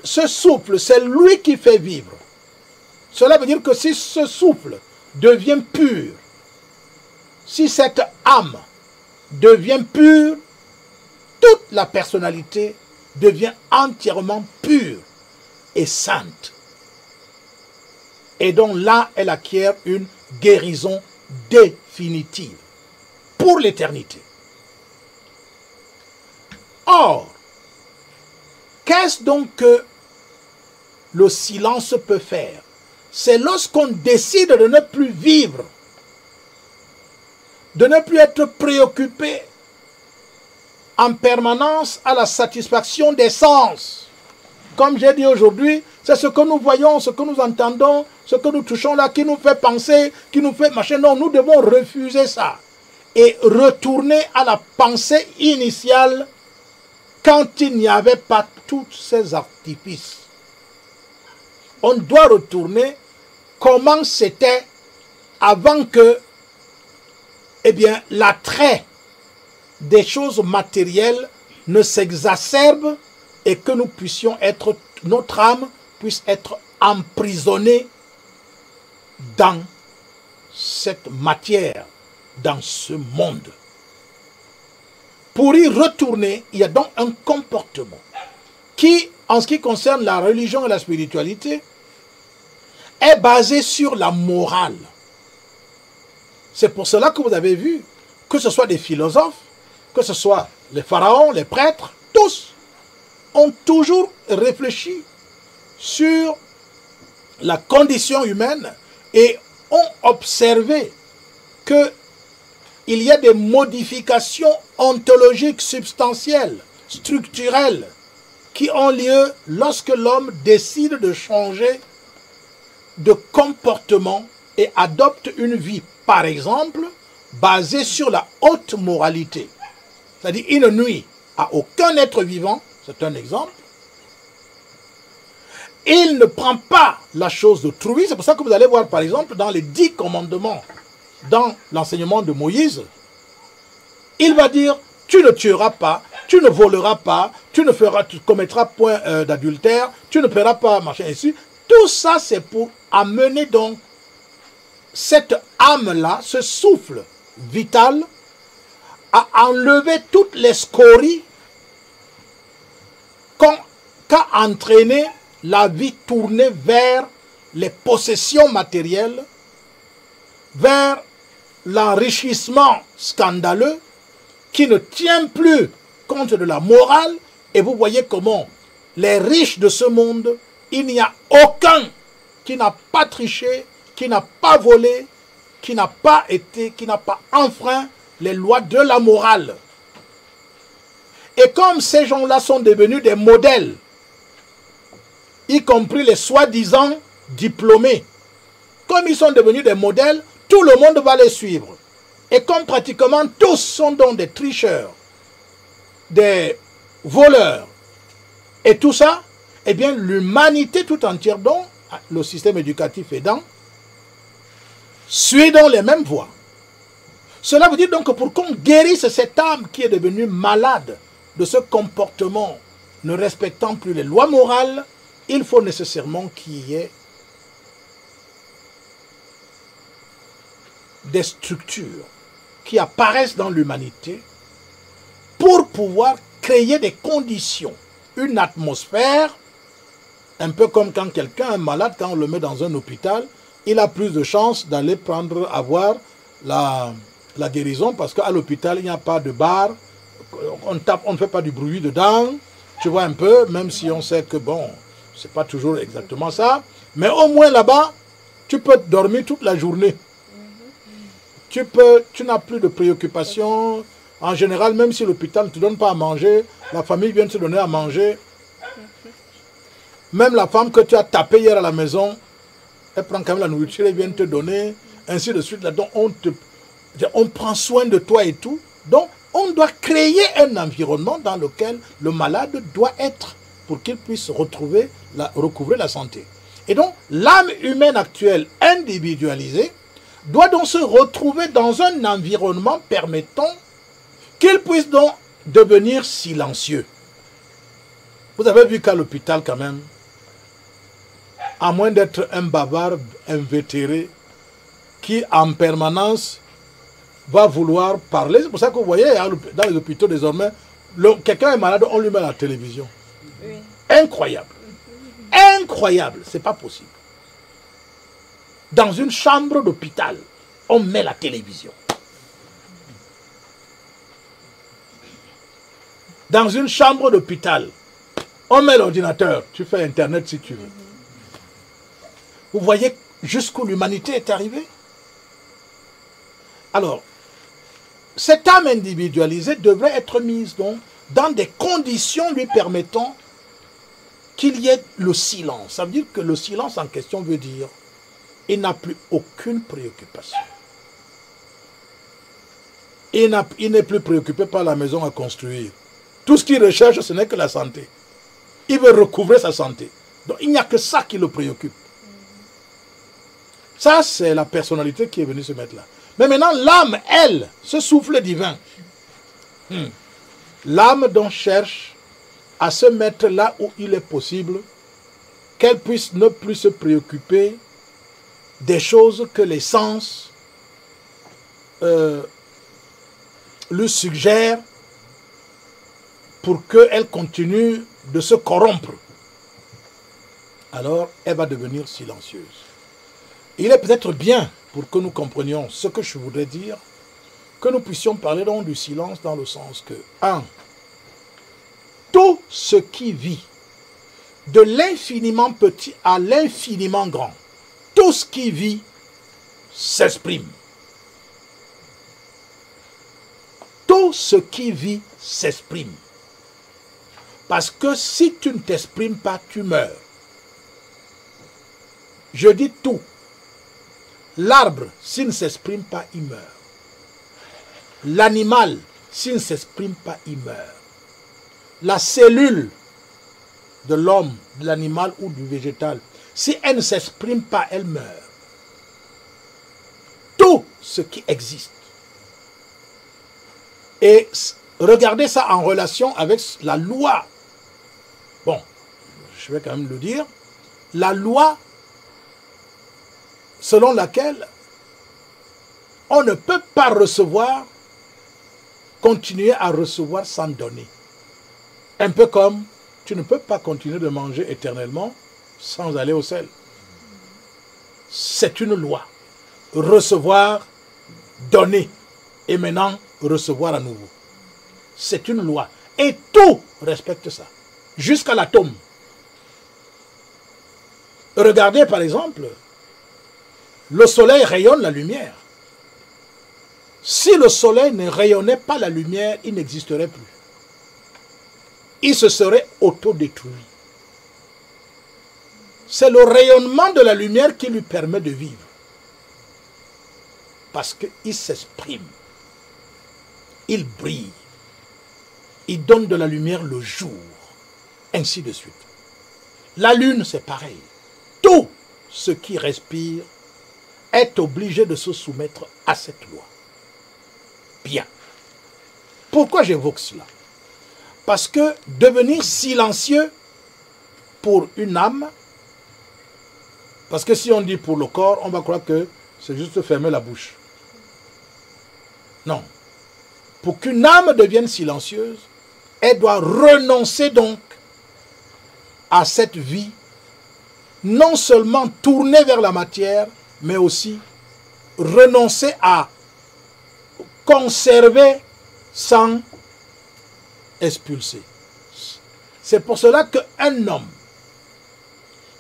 ce souffle, c'est lui qui fait vivre. Cela veut dire que si ce souffle devient pur, si cette âme devient pure, toute la personnalité devient entièrement pure et sainte. Et donc là, elle acquiert une guérison définitive pour l'éternité. Or, qu'est-ce donc que le silence peut faire? C'est lorsqu'on décide de ne plus vivre, de ne plus être préoccupé en permanence à la satisfaction des sens. Comme j'ai dit aujourd'hui, c'est ce que nous voyons, ce que nous entendons, ce que nous touchons là, qui nous fait penser, qui nous fait machin. Non, nous devons refuser ça et retourner à la pensée initiale quand il n'y avait pas tous ces artifices. On doit retourner comment c'était avant que, eh bien, l'attrait des choses matérielles ne s'exacerbe et que nous puissions être, notre âme puisse être emprisonnée dans cette matière, dans ce monde. Pour y retourner, il y a donc un comportement qui, en ce qui concerne la religion et la spiritualité, est basé sur la morale. C'est pour cela que vous avez vu, que ce soit des philosophes, que ce soit les pharaons, les prêtres, tous ont toujours réfléchi sur la condition humaine et ont observé qu'il y a des modifications ontologiques substantielles, structurelles, qui ont lieu lorsque l'homme décide de changer de comportement et adopte une vie, par exemple, basée sur la haute moralité. C'est-à-dire, il ne nuit à aucun être vivant, c'est un exemple. Il ne prend pas la chose d'autrui. C'est pour ça que vous allez voir, par exemple, dans les 10 commandements, dans l'enseignement de Moïse, il va dire, tu ne tueras pas, tu ne voleras pas, tu commettras point d'adultère, tu ne paieras pas, machin, ainsi. Tout ça, c'est pour amener donc cette âme-là, ce souffle vital, à enlever toutes les scories qu'a entraîné la vie tournée vers les possessions matérielles, vers l'enrichissement scandaleux qui ne tient plus compte de la morale. Et vous voyez comment les riches de ce monde, il n'y a aucun qui n'a pas triché, qui n'a pas volé, qui n'a pas enfreint les lois de la morale. Et comme ces gens-là sont devenus des modèles, y compris les soi-disant diplômés, comme ils sont devenus des modèles, tout le monde va les suivre. Et comme pratiquement tous sont donc des tricheurs, des voleurs, et tout ça, eh bien l'humanité tout entière, donc le système éducatif aidant, suit donc les mêmes voies. Cela veut dire donc que pour qu'on guérisse cette âme qui est devenue malade de ce comportement ne respectant plus les lois morales, il faut nécessairement qu'il y ait des structures qui apparaissent dans l'humanité pour pouvoir créer des conditions, une atmosphère, un peu comme quand quelqu'un est malade, quand on le met dans un hôpital, il a plus de chances d'aller avoir la guérison parce qu'à l'hôpital, il n'y a pas de bar, on ne fait pas du bruit dedans, tu vois un peu, même si on sait que bon, c'est pas toujours exactement ça, mais au moins là-bas, tu peux dormir toute la journée. Tu n'as plus de préoccupations. En général, même si l'hôpital ne te donne pas à manger, la famille vient te donner à manger. Même la femme que tu as tapée hier à la maison, elle prend quand même la nourriture, elle vient te donner, ainsi de suite. Donc on prend soin de toi et tout. Donc on doit créer un environnement dans lequel le malade doit être pour qu'il puisse recouvrer la santé. Et donc l'âme humaine actuelle individualisée doit donc se retrouver dans un environnement permettant qu'il puisse donc devenir silencieux. Vous avez vu qu'à l'hôpital quand même, à moins d'être un bavard invétéré qui en permanence va vouloir parler. C'est pour ça que vous voyez dans les hôpitaux désormais, quelqu'un est malade, on lui met à la télévision. Oui. Incroyable. Incroyable, c'est pas possible. Dans une chambre d'hôpital, on met la télévision. Dans une chambre d'hôpital, on met l'ordinateur. Tu fais Internet si tu veux. Vous voyez jusqu'où l'humanité est arrivée? Alors, cette âme individualisée devrait être mise donc dans des conditions lui permettant qu'il y ait le silence. Ça veut dire que le silence en question veut dire il n'a plus aucune préoccupation. Il n'est plus préoccupé par la maison à construire. Tout ce qu'il recherche, ce n'est que la santé. Il veut recouvrer sa santé. Donc il n'y a que ça qui le préoccupe. Ça, c'est la personnalité qui est venue se mettre là. Mais maintenant, l'âme, elle, ce souffle divin, l'âme donc cherche à se mettre là où il est possible, qu'elle puisse ne plus se préoccuper des choses que les sens lui suggèrent pour qu'elle continue de se corrompre. Alors, elle va devenir silencieuse. Il est peut-être bien, pour que nous comprenions ce que je voudrais dire, que nous puissions parler donc du silence dans le sens que, 1. Tout ce qui vit, de l'infiniment petit à l'infiniment grand, tout ce qui vit s'exprime. Tout ce qui vit s'exprime. Parce que si tu ne t'exprimes pas, tu meurs. Je dis tout. L'arbre, s'il ne s'exprime pas, il meurt. L'animal, s'il ne s'exprime pas, il meurt. La cellule de l'homme, de l'animal ou du végétal, si elle ne s'exprime pas, elle meurt. Tout ce qui existe. Et regardez ça en relation avec la loi. Bon, je vais quand même le dire. La loi selon laquelle on ne peut pas recevoir, continuer à recevoir sans donner. Un peu comme tu ne peux pas continuer de manger éternellement sans aller au sel. C'est une loi. Recevoir, donner, et maintenant recevoir à nouveau. C'est une loi. Et tout respecte ça. Jusqu'à l'atome. Regardez par exemple, le soleil rayonne la lumière. Si le soleil ne rayonnait pas la lumière, il n'existerait plus. Il se serait autodétruit. C'est le rayonnement de la lumière qui lui permet de vivre. Parce qu'il s'exprime. Il brille. Il donne de la lumière le jour. Ainsi de suite. La lune, c'est pareil. Tout ce qui respire est obligé de se soumettre à cette loi. Bien. Pourquoi j'évoque cela? Parce que devenir silencieux pour une âme, parce que si on dit pour le corps, on va croire que c'est juste fermer la bouche. Non. Pour qu'une âme devienne silencieuse, elle doit renoncer donc à cette vie, non seulement tournée vers la matière, mais aussi renoncer à conserver sans expulser. C'est pour cela qu'un homme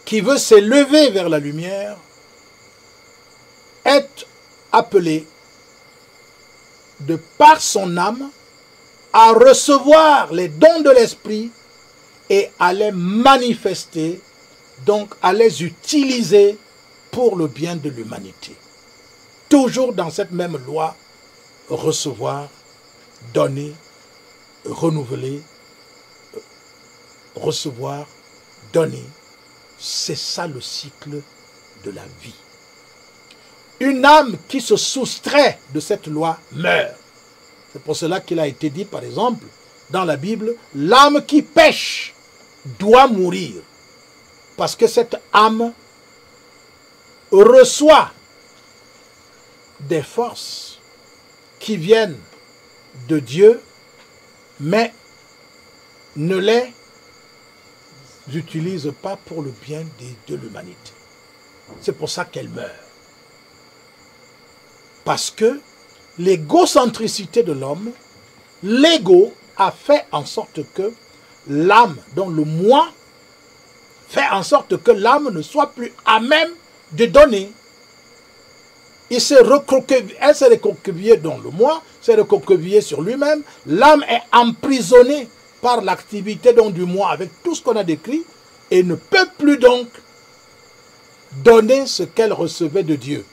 qui veut s'élever vers la lumière est appelé de par son âme à recevoir les dons de l'esprit et à les manifester, donc à les utiliser pour le bien de l'humanité. Toujours dans cette même loi, recevoir, donner, renouveler, recevoir, donner. C'est ça le cycle de la vie. Une âme qui se soustrait de cette loi meurt. C'est pour cela qu'il a été dit, par exemple, dans la Bible, l'âme qui pêche doit mourir. Parce que cette âme reçoit des forces qui viennent de Dieu, mais ne les utilise pas pour le bien de l'humanité. C'est pour ça qu'elle meurt. Parce que l'égocentricité de l'homme, l'ego a fait en sorte que l'âme, dont le moi, fait en sorte que l'âme ne soit plus à même de donner. Elle s'est recroquevillée dans le moi, s'est recroquevillée sur lui-même. L'âme est emprisonnée par l'activité du moi avec tout ce qu'on a décrit et ne peut plus donc donner ce qu'elle recevait de Dieu.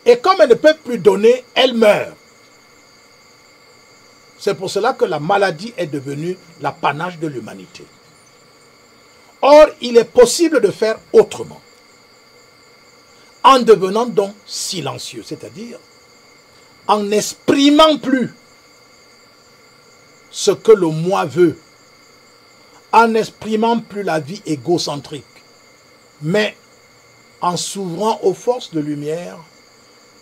Et comme elle ne peut plus donner, elle meurt. C'est pour cela que la maladie est devenue l'apanage de l'humanité. Or, il est possible de faire autrement. En devenant donc silencieux, c'est-à-dire en n'exprimant plus ce que le moi veut, en n'exprimant plus la vie égocentrique, mais en s'ouvrant aux forces de lumière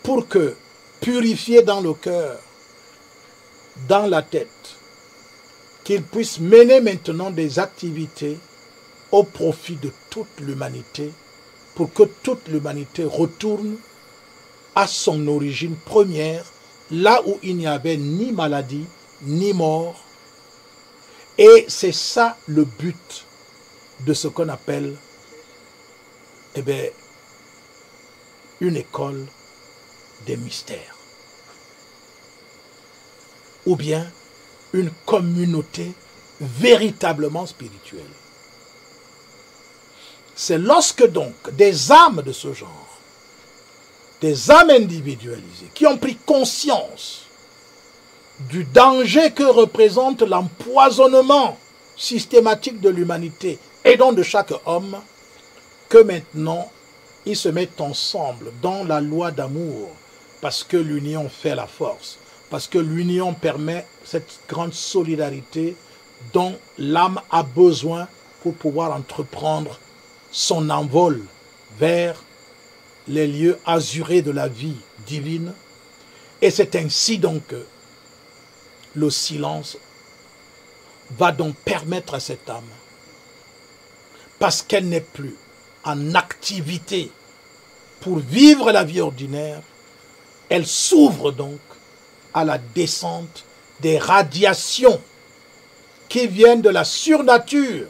pour que, purifié dans le cœur, dans la tête, qu'il puisse mener maintenant des activités au profit de toute l'humanité, pour que toute l'humanité retourne à son origine première, là où il n'y avait ni maladie, ni mort. Et c'est ça le but de ce qu'on appelle une école des mystères. Ou bien une communauté véritablement spirituelle. C'est lorsque donc des âmes de ce genre, des âmes individualisées, qui ont pris conscience du danger que représente l'empoisonnement systématique de l'humanité et donc de chaque homme, que maintenant ils se mettent ensemble dans la loi d'amour, parce que l'union fait la force, parce que l'union permet cette grande solidarité dont l'âme a besoin pour pouvoir entreprendre son envol vers les lieux azurés de la vie divine. Et c'est ainsi donc que le silence va donc permettre à cette âme, parce qu'elle n'est plus en activité pour vivre la vie ordinaire, elle s'ouvre donc à la descente des radiations qui viennent de la surnature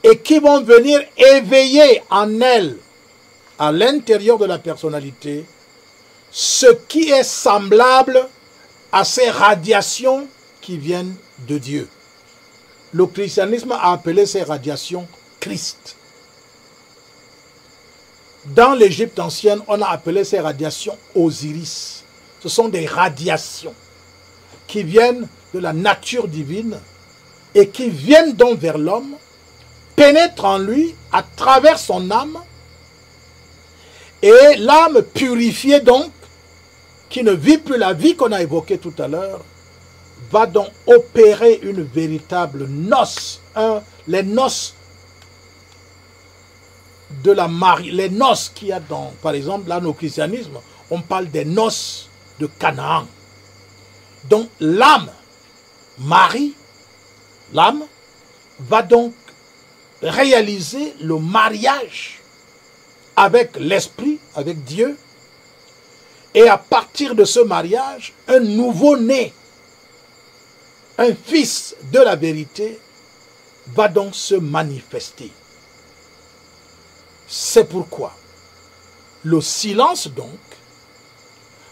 et qui vont venir éveiller en elle, à l'intérieur de la personnalité, ce qui est semblable à ces radiations qui viennent de Dieu. Le christianisme a appelé ces radiations Christ. Dans l'Égypte ancienne, on a appelé ces radiations Osiris. Ce sont des radiations qui viennent de la nature divine et qui viennent donc vers l'homme, pénètrent en lui à travers son âme, et l'âme purifiée donc, qui ne vit plus la vie qu'on a évoquée tout à l'heure, va donc opérer une véritable noce, les noces de la Marie, les noces qu'il y a dans, par exemple, là, au christianisme, on parle des noces de Canaan. Donc, l'âme, Marie, l'âme, va donc réaliser le mariage avec l'Esprit, avec Dieu, et à partir de ce mariage, un nouveau-né, un fils de la vérité, va donc se manifester. C'est pourquoi le silence donc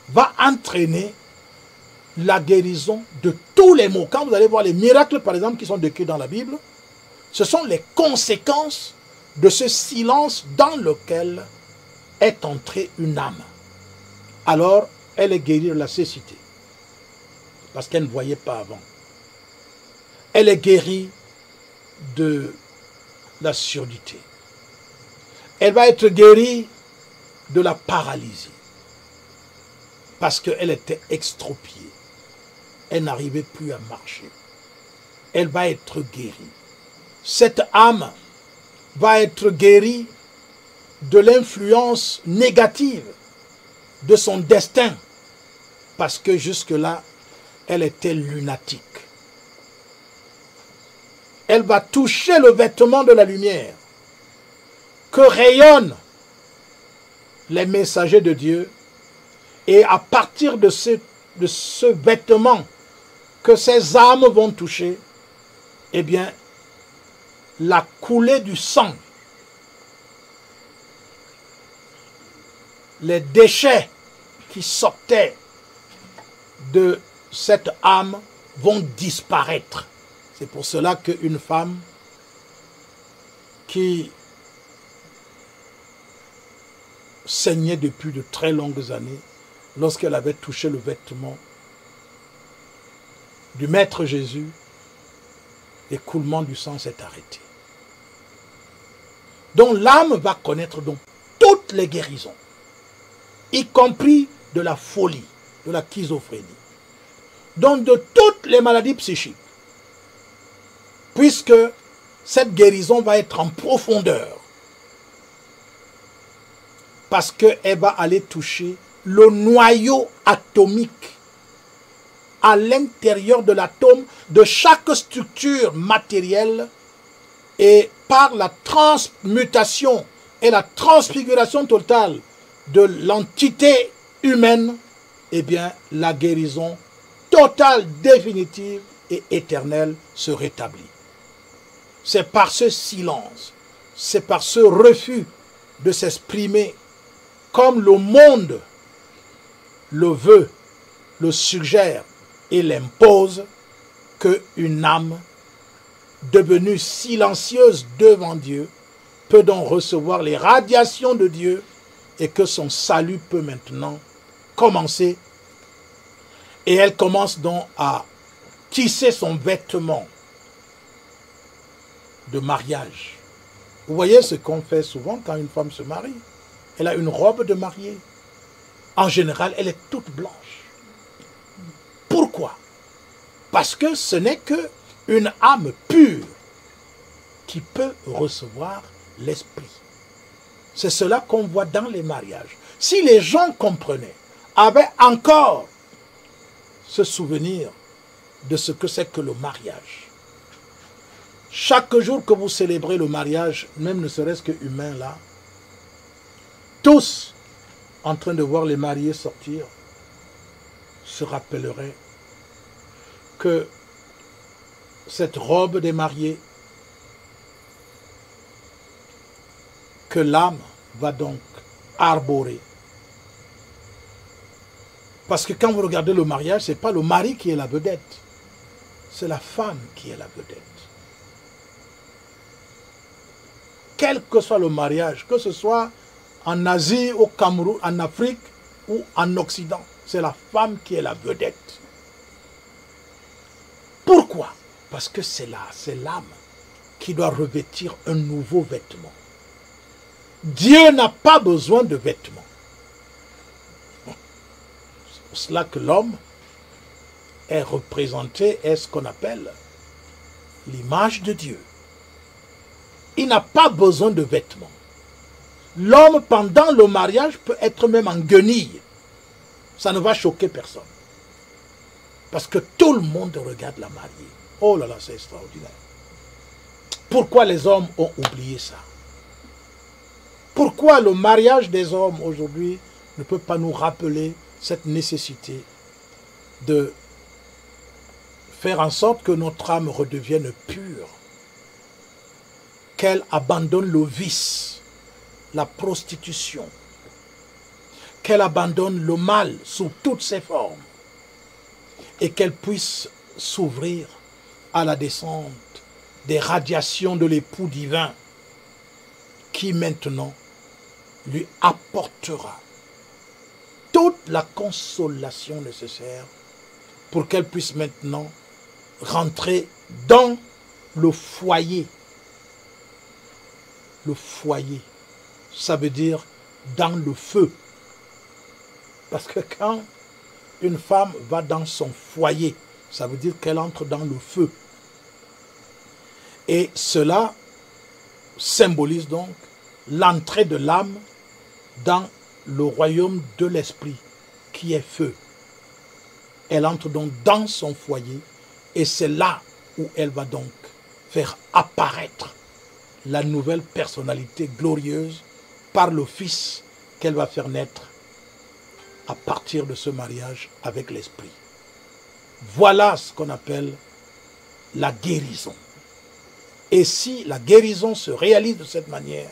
va entraîner la guérison de tous les maux. Quand vous allez voir les miracles par exemple qui sont décrits dans la Bible, ce sont les conséquences de ce silence dans lequel est entrée une âme. Alors elle est guérie de la cécité parce qu'elle ne voyait pas avant. Elle est guérie de la surdité. Elle va être guérie de la paralysie parce qu'elle était extropiée. Elle n'arrivait plus à marcher. Elle va être guérie. Cette âme va être guérie de l'influence négative de son destin parce que jusque-là, elle était lunatique. Elle va toucher le vêtement de la lumière que rayonnent les messagers de Dieu Et à partir de ce vêtement que ces âmes vont toucher, eh bien, la coulée du sang, les déchets qui sortaient de cette âme vont disparaître. C'est pour cela qu'une femme qui saignait depuis de très longues années, lorsqu'elle avait touché le vêtement du Maître Jésus, l'écoulement du sang s'est arrêté. Donc l'âme va connaître donc toutes les guérisons, y compris de la folie, de la schizophrénie, donc de toutes les maladies psychiques, puisque cette guérison va être en profondeur, parce qu'elle va aller toucher le noyau atomique à l'intérieur de l'atome de chaque structure matérielle, et par la transmutation et la transfiguration totale de l'entité humaine, eh bien, la guérison totale, définitive et éternelle se rétablit. C'est par ce silence, c'est par ce refus de s'exprimer comme le monde le veut, le suggère et l'impose, qu'une âme devenue silencieuse devant Dieu peut donc recevoir les radiations de Dieu, et que son salut peut maintenant commencer. Et elle commence donc à tisser son vêtement de mariage. Vous voyez ce qu'on fait souvent quand une femme se marie. Elle a une robe de mariée. En général, elle est toute blanche. Pourquoi? Parce que ce n'est qu'une âme pure qui peut recevoir l'esprit. C'est cela qu'on voit dans les mariages. Si les gens comprenaient, avaient encore ce souvenir de ce que c'est que le mariage. Chaque jour que vous célébrez le mariage, même ne serait-ce que humain là, tous en train de voir les mariés sortir, se rappelleraient que cette robe des mariés, que l'âme va donc arborer. Parce que quand vous regardez le mariage, ce n'est pas le mari qui est la vedette, c'est la femme qui est la vedette. Quel que soit le mariage, que ce soit en Asie, au Cameroun, en Afrique ou en Occident, c'est la femme qui est la vedette. Pourquoi? Parce que c'est l'âme qui doit revêtir un nouveau vêtement. Dieu n'a pas besoin de vêtements. C'est pour cela que l'homme est représenté, est ce qu'on appelle l'image de Dieu. Il n'a pas besoin de vêtements. L'homme, pendant le mariage, peut être même en guenille. Ça ne va choquer personne. Parce que tout le monde regarde la mariée. Oh là là, c'est extraordinaire. Pourquoi les hommes ont oublié ça? Pourquoi le mariage des hommes aujourd'hui ne peut pas nous rappeler cette nécessité de faire en sorte que notre âme redevienne pure, qu'elle abandonne le vice, la prostitution, qu'elle abandonne le mal sous toutes ses formes et qu'elle puisse s'ouvrir à la descente des radiations de l'époux divin qui maintenant lui apportera toute la consolation nécessaire pour qu'elle puisse maintenant rentrer dans le foyer. Le foyer, ça veut dire dans le feu. Parce que quand une femme va dans son foyer, ça veut dire qu'elle entre dans le feu. Et cela symbolise donc l'entrée de l'âme dans le royaume de l'esprit, qui est feu. Elle entre donc dans son foyer, et c'est là où elle va donc faire apparaître la nouvelle personnalité glorieuse par le Fils qu'elle va faire naître à partir de ce mariage avec l'esprit. Voilà ce qu'on appelle la guérison. Et si la guérison se réalise de cette manière,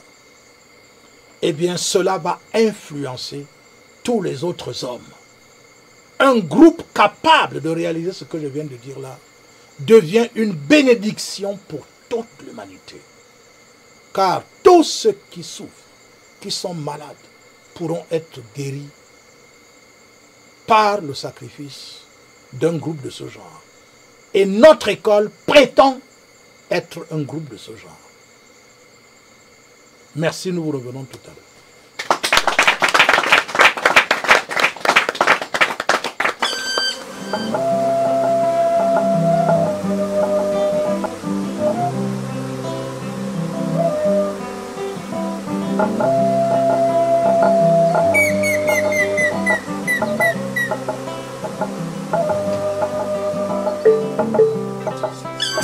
eh bien cela va influencer tous les autres hommes. Un groupe capable de réaliser ce que je viens de dire là devient une bénédiction pour toute l'humanité. Car tous ceux qui souffrent, qui sont malades, pourront être guéris par le sacrifice d'un groupe de ce genre. Et notre école prétend être un groupe de ce genre. Merci, nous vous revenons tout à l'heure.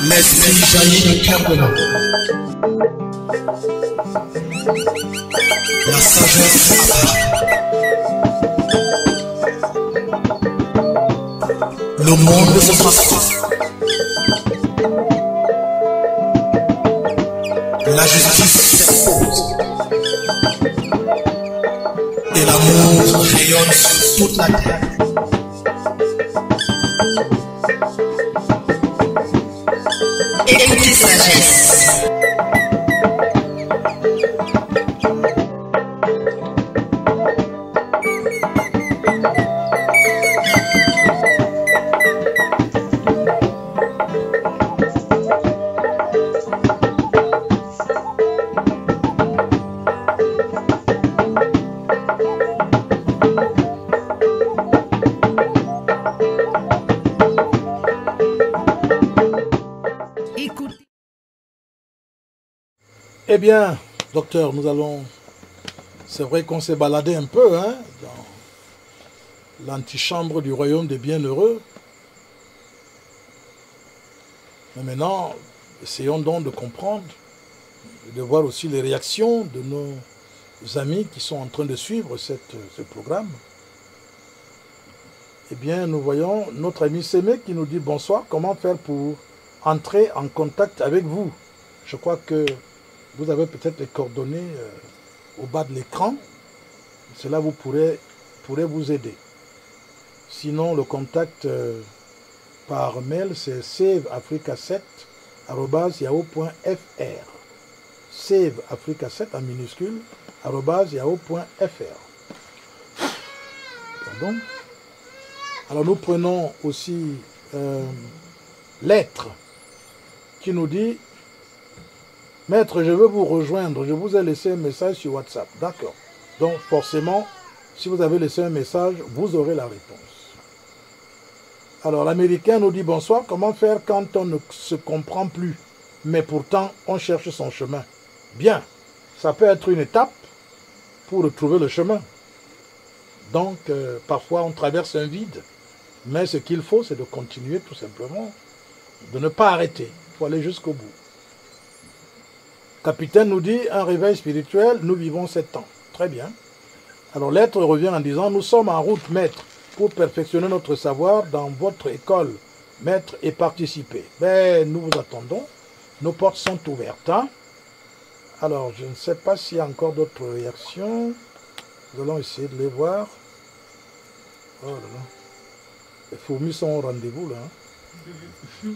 L'esprit jaillit du cœur de l'homme. La sagesse apparaît. Le monde se transforme. La justice s'impose. Et l'amour rayonne sur toute la terre. Écoutez sagesse. Eh bien, docteur, nous allons... C'est vrai qu'on s'est baladé un peu hein, dans l'antichambre du royaume des bienheureux. Mais maintenant, essayons donc de comprendre, de voir aussi les réactions de nos amis qui sont en train de suivre ce programme. Eh bien, nous voyons notre ami Sémé qui nous dit « Bonsoir, comment faire pour entrer en contact avec vous ?» Je crois que vous avez peut-être les coordonnées au bas de l'écran. Cela vous pourrait vous aider. Sinon, le contact par mail, c'est saveafrica7@yahoo.fr. Saveafrica7 en minuscule, @yahoo.fr. Pardon. Alors nous prenons aussi l'être qui nous dit « Maître, je veux vous rejoindre, je vous ai laissé un message sur WhatsApp. » D'accord. Donc forcément, si vous avez laissé un message, vous aurez la réponse. Alors l'Américain nous dit « Bonsoir, comment faire quand on ne se comprend plus, mais pourtant on cherche son chemin ?» Bien, ça peut être une étape pour retrouver le chemin. Donc parfois on traverse un vide, mais ce qu'il faut c'est de continuer tout simplement, de ne pas arrêter, il faut aller jusqu'au bout. Capitaine nous dit, un réveil spirituel, nous vivons 7 ans. Très bien. Alors l'être revient en disant, nous sommes en route, maître, pour perfectionner notre savoir dans votre école, maître, et participer. Ben, nous vous attendons. Nos portes sont ouvertes. Hein? Alors, je ne sais pas s'il y a encore d'autres réactions. Nous allons essayer de les voir. Oh là là. Les fourmis sont au rendez-vous, là. Hein?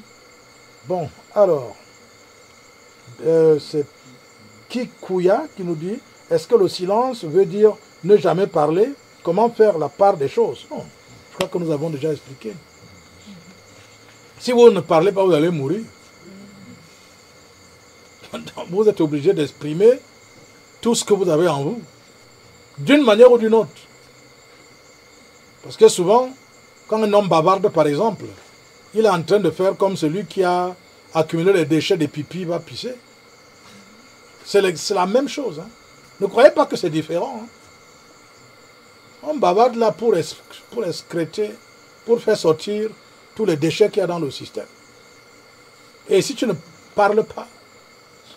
Bon, alors, c'est Kikuya qui nous dit, est-ce que le silence veut dire ne jamais parler? Comment faire la part des choses? Non, je crois que nous avons déjà expliqué. Si vous ne parlez pas, vous allez mourir. Vous êtes obligé d'exprimer tout ce que vous avez en vous, d'une manière ou d'une autre. Parce que souvent, quand un homme bavarde, par exemple, il est en train de faire comme celui qui a accumulé les déchets des pipis, va pisser. C'est la même chose. Hein. Ne croyez pas que c'est différent. Hein. On bavarde là pour excréter, pour faire sortir tous les déchets qu'il y a dans le système. Et si tu ne parles pas,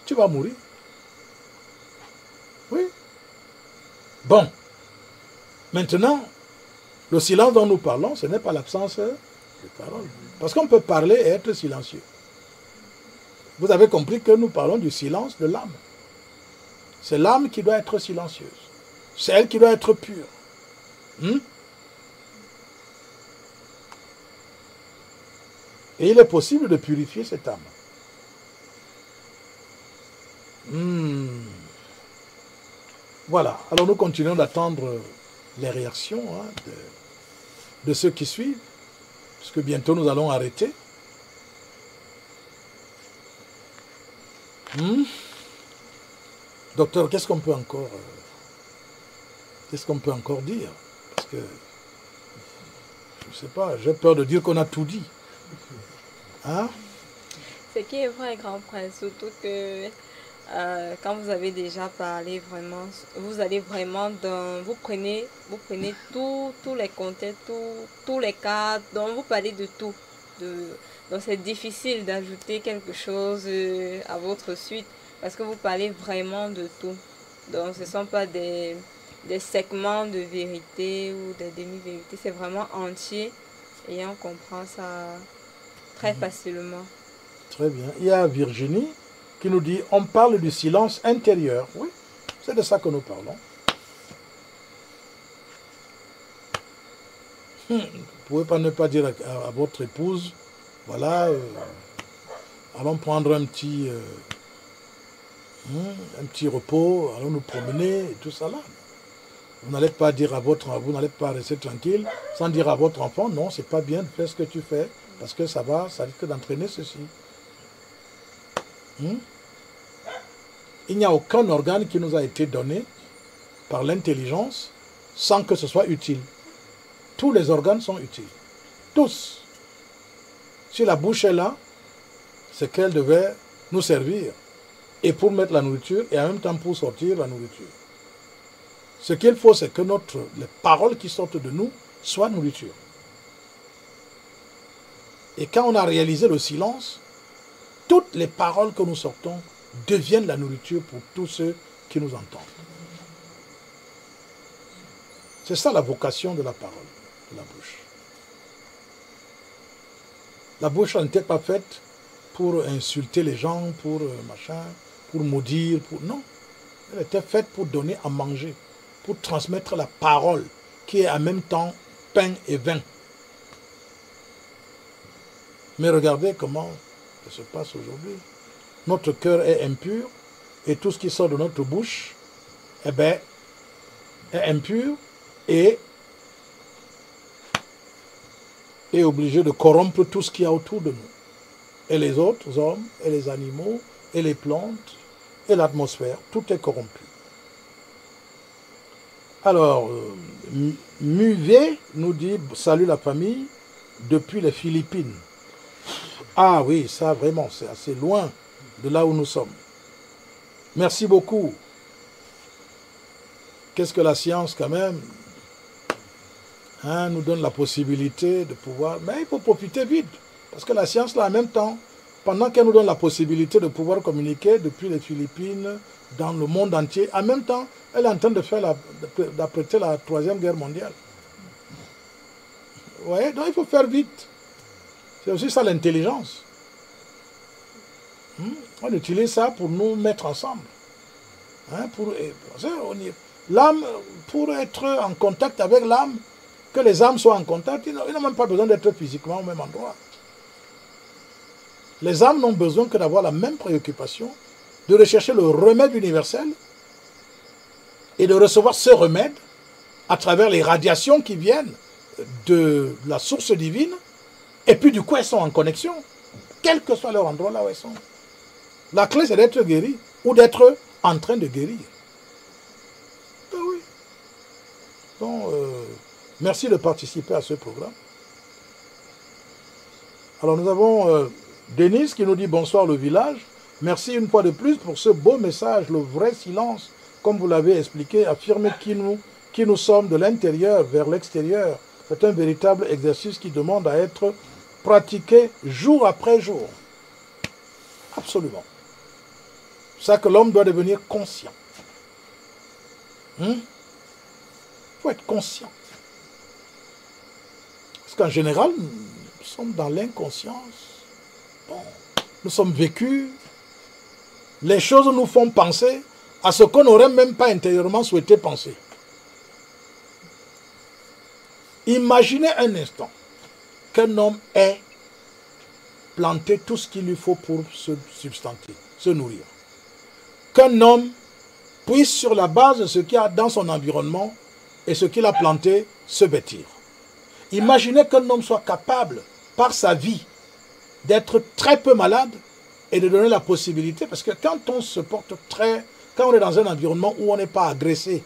tu vas mourir. Oui. Bon. Maintenant, Le silence dont nous parlons, ce n'est pas l'absence de parole. Parce qu'on peut parler et être silencieux. Vous avez compris que nous parlons du silence de l'âme. C'est l'âme qui doit être silencieuse. C'est elle qui doit être pure. Et il est possible de purifier cette âme. Voilà. Alors nous continuons d'attendre les réactions de ceux qui suivent, puisque bientôt nous allons arrêter. Docteur, qu'est-ce qu'on peut encore dire? Parce que, je ne sais pas, j'ai peur de dire qu'on a tout dit. Hein? Ce qui est vrai, grand prince, surtout que quand vous avez déjà parlé vraiment, vous allez vraiment dans, vous prenez tous les contextes, tous les cas, donc vous parlez de tout. Donc c'est difficile d'ajouter quelque chose à votre suite parce que vous parlez vraiment de tout. Donc ce ne sont pas des segments de vérité ou des demi-vérités, c'est vraiment entier et on comprend ça très facilement. Très bien. Il y a Virginie qui nous dit, on parle du silence intérieur. Oui, c'est de ça que nous parlons. Vous ne pouvez pas ne pas dire à votre épouse, voilà, allons prendre un petit repos, allons nous promener, et tout ça là. Vous n'allez pas dire à vous n'allez pas rester tranquille sans dire à votre enfant, non, c'est pas bien de faire ce que tu fais, parce que ça risque d'entraîner ceci. Il n'y a aucun organe qui nous a été donné par l'intelligence sans que ce soit utile. Tous les organes sont utiles. Tous. Si la bouche est là, c'est qu'elle devait nous servir. Et pour mettre la nourriture, et en même temps pour sortir la nourriture. Ce qu'il faut, c'est que les paroles qui sortent de nous soient nourriture. Et quand on a réalisé le silence, toutes les paroles que nous sortons deviennent la nourriture pour tous ceux qui nous entendent. C'est ça la vocation de la parole, de la bouche. La bouche n'était pas faite pour insulter les gens, pour pour maudire, non. Elle était faite pour donner à manger, pour transmettre la parole qui est en même temps pain et vin. Mais regardez comment ça se passe aujourd'hui. Notre cœur est impur et tout ce qui sort de notre bouche est impur et est obligé de corrompre tout ce qu'il y a autour de nous. Et les autres hommes, et les animaux, et les plantes, et l'atmosphère, tout est corrompu. Alors, Muvet nous dit « Salut la famille » depuis les Philippines. Ah oui, ça vraiment, c'est assez loin de là où nous sommes. Merci beaucoup. Qu'est-ce que la science quand même nous donne la possibilité de pouvoir... Mais il faut profiter vite. Parce que la science, là, en même temps, pendant qu'elle nous donne la possibilité de pouvoir communiquer depuis les Philippines, dans le monde entier, en même temps, elle est en train de faire d'apprêter la Troisième Guerre mondiale. Vous voyez? Donc il faut faire vite. C'est aussi ça l'intelligence. On utilise ça pour nous mettre ensemble. L'âme, pour être en contact avec l'âme, que les âmes soient en contact, ils n'ont même pas besoin d'être physiquement au même endroit. Les âmes n'ont besoin que d'avoir la même préoccupation, de rechercher le remède universel et de recevoir ce remède à travers les radiations qui viennent de la source divine. Et puis du coup, elles sont en connexion, quel que soit leur endroit là où elles sont. La clé, c'est d'être guéri ou d'être en train de guérir. Ben oui. Donc, merci de participer à ce programme. Alors, nous avons Denise qui nous dit bonsoir le village. Merci une fois de plus pour ce beau message, le vrai silence, comme vous l'avez expliqué, affirmer qui nous sommes de l'intérieur vers l'extérieur. C'est un véritable exercice qui demande à être pratiqué jour après jour. Absolument. C'est ça que l'homme doit devenir conscient. Il faut être conscient. Parce qu'en général, nous sommes dans l'inconscience. Bon, nous sommes vécus. Les choses nous font penser à ce qu'on n'aurait même pas intérieurement souhaité penser. Imaginez un instant qu'un homme ait planté tout ce qu'il lui faut pour se substanter, se nourrir. Qu'un homme puisse, sur la base de ce qu'il y a dans son environnement et ce qu'il a planté, se vêtir. Imaginez qu'un homme soit capable, par sa vie, d'être très peu malade et de donner la possibilité, parce que quand on se porte quand on est dans un environnement où on n'est pas agressé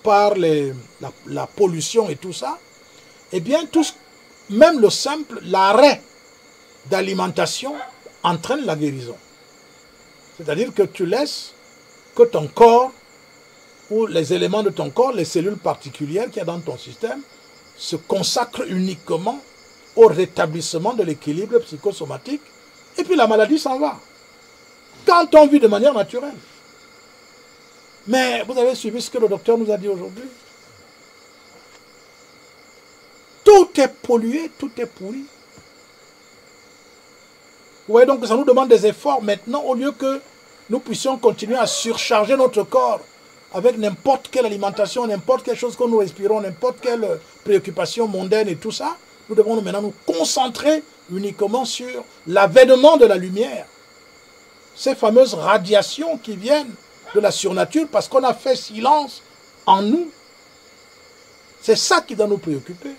par la pollution et tout ça, eh bien, même le simple, l'arrêt d'alimentation entraîne la guérison. C'est-à-dire que tu laisses que ton corps, ou les éléments de ton corps, les cellules particulières qu'il y a dans ton système, se consacrent uniquement au rétablissement de l'équilibre psychosomatique, et puis la maladie s'en va. Quand on vit de manière naturelle. Mais vous avez suivi ce que le docteur nous a dit aujourd'hui? Tout est pollué, tout est pourri. Vous voyez donc que ça nous demande des efforts maintenant, au lieu que nous puissions continuer à surcharger notre corps avec n'importe quelle alimentation, n'importe quelle chose que nous respirons, n'importe quelle préoccupation mondaine et tout ça. Nous devons maintenant nous concentrer uniquement sur l'avènement de la lumière. Ces fameuses radiations qui viennent de la surnature parce qu'on a fait silence en nous. C'est ça qui doit nous préoccuper.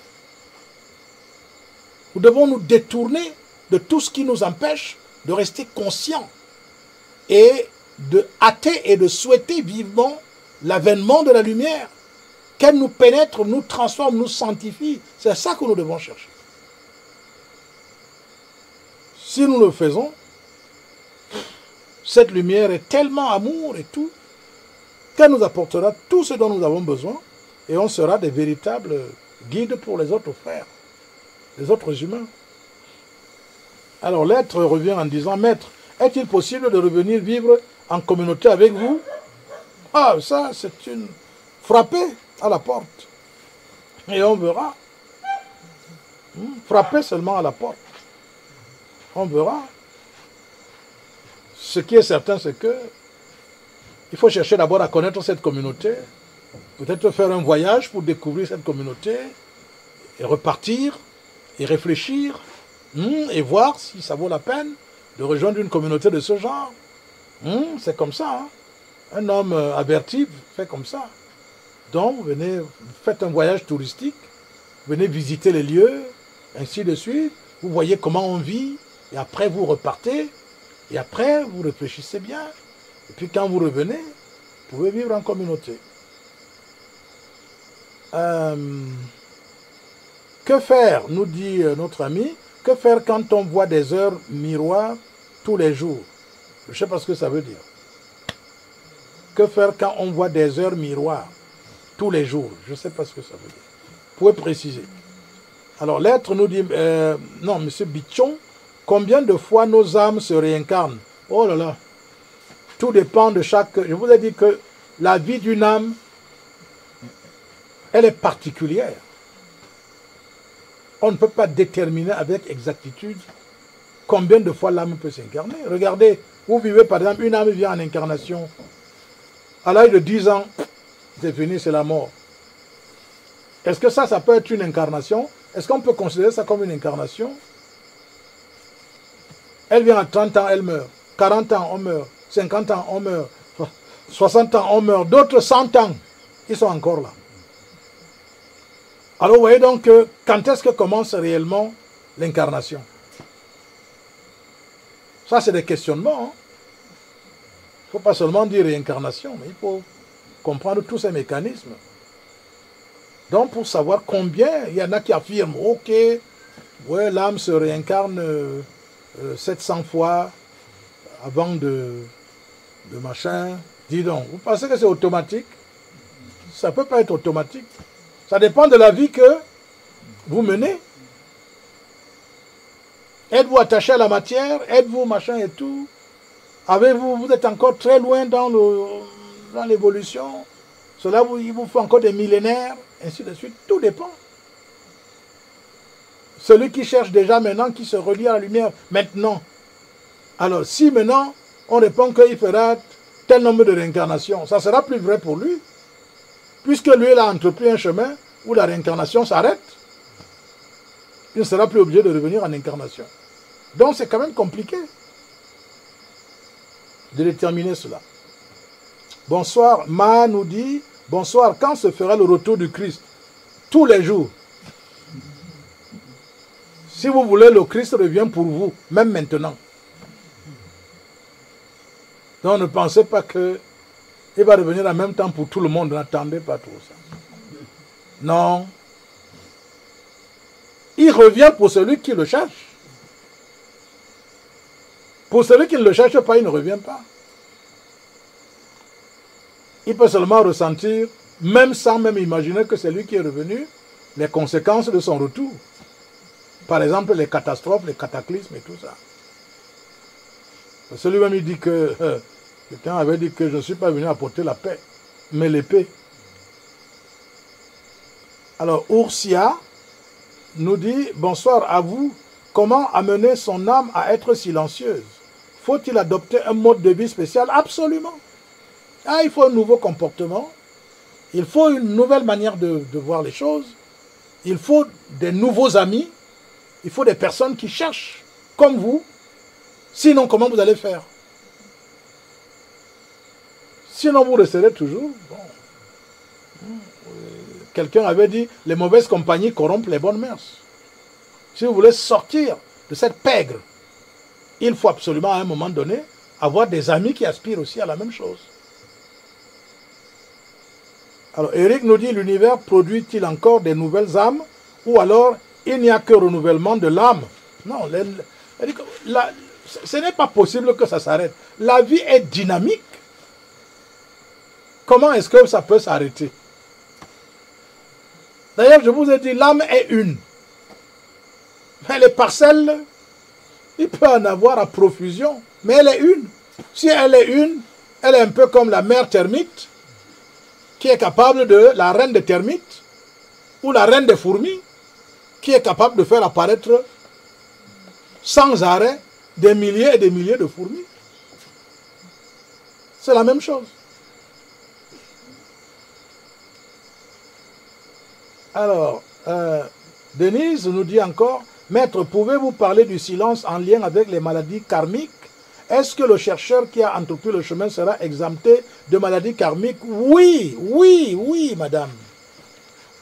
Nous devons nous détourner de tout ce qui nous empêche de rester conscients et de hâter et de souhaiter vivement l'avènement de la lumière, qu'elle nous pénètre, nous transforme, nous sanctifie. C'est ça que nous devons chercher. Si nous le faisons, cette lumière est tellement amour et tout, qu'elle nous apportera tout ce dont nous avons besoin et on sera des véritables guides pour les autres frères, les autres humains. Alors l'être revient en disant, Maître, est-il possible de revenir vivre en communauté avec vous? Ah, ça, c'est une... Frappez à la porte. Et on verra. Frappez seulement à la porte. On verra. Ce qui est certain, c'est que il faut chercher d'abord à connaître cette communauté. Peut-être faire un voyage pour découvrir cette communauté. Et repartir. Et réfléchir. Et voir si ça vaut la peine de rejoindre une communauté de ce genre. C'est comme ça. Hein? Un homme averti fait comme ça. Donc, vous venez, vous faites un voyage touristique, vous venez visiter les lieux, ainsi de suite. Vous voyez comment on vit, et après vous repartez, et après vous réfléchissez bien. Et puis quand vous revenez, vous pouvez vivre en communauté. Que faire, nous dit notre ami, que faire quand on voit des heures miroirs tous les jours? Je ne sais pas ce que ça veut dire. Que faire quand on voit des heures miroirs tous les jours? Je ne sais pas ce que ça veut dire. Vous pouvez préciser. Alors l'être nous dit, non, M. Bichon, combien de fois nos âmes se réincarnent? Oh là là, tout dépend de chaque... Je vous ai dit que la vie d'une âme, elle est particulière. On ne peut pas déterminer avec exactitude combien de fois l'âme peut s'incarner. Regardez, vous vivez par exemple, une âme vient en incarnation. À l'âge de 10 ans, c'est fini, c'est la mort. Est-ce que ça peut être une incarnation? Est-ce qu'on peut considérer ça comme une incarnation? Elle vient à 30 ans, elle meurt. 40 ans, on meurt. 50 ans, on meurt. 60 ans, on meurt. D'autres 100 ans, ils sont encore là. Alors vous voyez donc quand est-ce que commence réellement l'incarnation? Ça, c'est des questionnements. Hein. Il ne faut pas seulement dire réincarnation, mais il faut comprendre tous ces mécanismes. Donc, pour savoir combien, il y en a qui affirment, ok, ouais, l'âme se réincarne 700 fois avant de machin. Dis donc, vous pensez que c'est automatique? Ça ne peut pas être automatique. Ça dépend de la vie que vous menez. Êtes-vous attaché à la matière? Êtes-vous machin et tout? Vous êtes encore très loin dans l'évolution. Cela il vous faut encore des millénaires, ainsi de suite. Tout dépend. Celui qui cherche déjà maintenant, qui se relie à la lumière maintenant. Alors, si maintenant, on répond qu'il fera tel nombre de réincarnations, ça sera plus vrai pour lui, puisque lui, il a entrepris un chemin où la réincarnation s'arrête. Il ne sera plus obligé de revenir en incarnation. Donc, c'est quand même compliqué de déterminer cela. Bonsoir, Ma nous dit, bonsoir, quand se fera le retour du Christ? Tous les jours. Si vous voulez, le Christ revient pour vous, même maintenant. Donc ne pensez pas qu'il va revenir en même temps pour tout le monde, n'attendez pas tout ça. Non. Il revient pour celui qui le cherche. Pour celui qui ne le cherche pas, il ne revient pas. Il peut seulement ressentir, même sans même imaginer que c'est lui qui est revenu, les conséquences de son retour. Par exemple, les catastrophes, les cataclysmes et tout ça. Celui-même, il dit que quelqu'un avait dit que je ne suis pas venu apporter la paix, mais l'épée. Alors, Oursia nous dit, bonsoir à vous, comment amener son âme à être silencieuse? Faut-il adopter un mode de vie spécial? Absolument. Ah, il faut un nouveau comportement, il faut une nouvelle manière de voir les choses, il faut des nouveaux amis, il faut des personnes qui cherchent comme vous. Sinon, comment vous allez faire? Sinon, vous resterez toujours. Bon. Quelqu'un avait dit, les mauvaises compagnies corrompent les bonnes mœurs. Si vous voulez sortir de cette pègre, il faut absolument à un moment donné avoir des amis qui aspirent aussi à la même chose. Alors, Eric nous dit, l'univers produit-il encore des nouvelles âmes ou alors il n'y a que renouvellement de l'âme? Non, ce n'est pas possible que ça s'arrête. La vie est dynamique. Comment est-ce que ça peut s'arrêter? D'ailleurs, je vous ai dit, l'âme est une. Mais les parcelles, il peut en avoir à profusion, mais elle est une. Si elle est une, elle est un peu comme la mère termite, qui est capable de, la reine des termites, ou la reine des fourmis, qui est capable de faire apparaître sans arrêt des milliers et des milliers de fourmis. C'est la même chose. Alors, Denise nous dit encore, Maître, pouvez-vous parler du silence en lien avec les maladies karmiques? Est-ce que le chercheur qui a entrepris le chemin sera exempté de maladies karmiques? Oui, oui, oui, madame.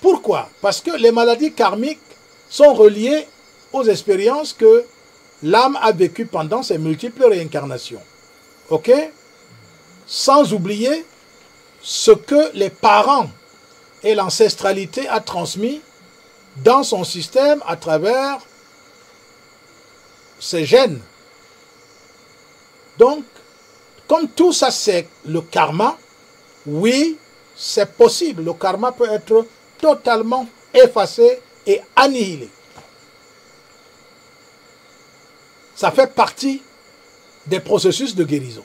Pourquoi? Parce que les maladies karmiques sont reliées aux expériences que l'âme a vécues pendant ses multiples réincarnations. Ok? Sans oublier ce que les parents et l'ancestralité a transmis dans son système à travers ses gènes. Donc, comme tout ça c'est le karma, oui, c'est possible. Le karma peut être totalement effacé et annihilé. Ça fait partie des processus de guérison.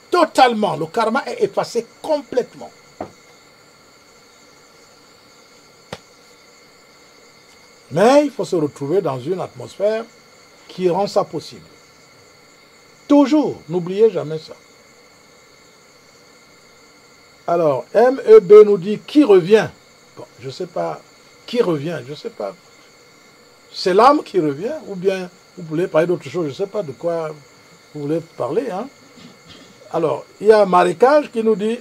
Totalement, le karma est effacé complètement. Mais il faut se retrouver dans une atmosphère qui rend ça possible. Toujours, n'oubliez jamais ça. Alors, MEB nous dit, qui revient? Bon, je ne sais pas, qui revient? Je ne sais pas. C'est l'âme qui revient, ou bien vous voulez parler d'autre chose, je ne sais pas de quoi vous voulez parler. Hein? Alors, il y a Marécage qui nous dit,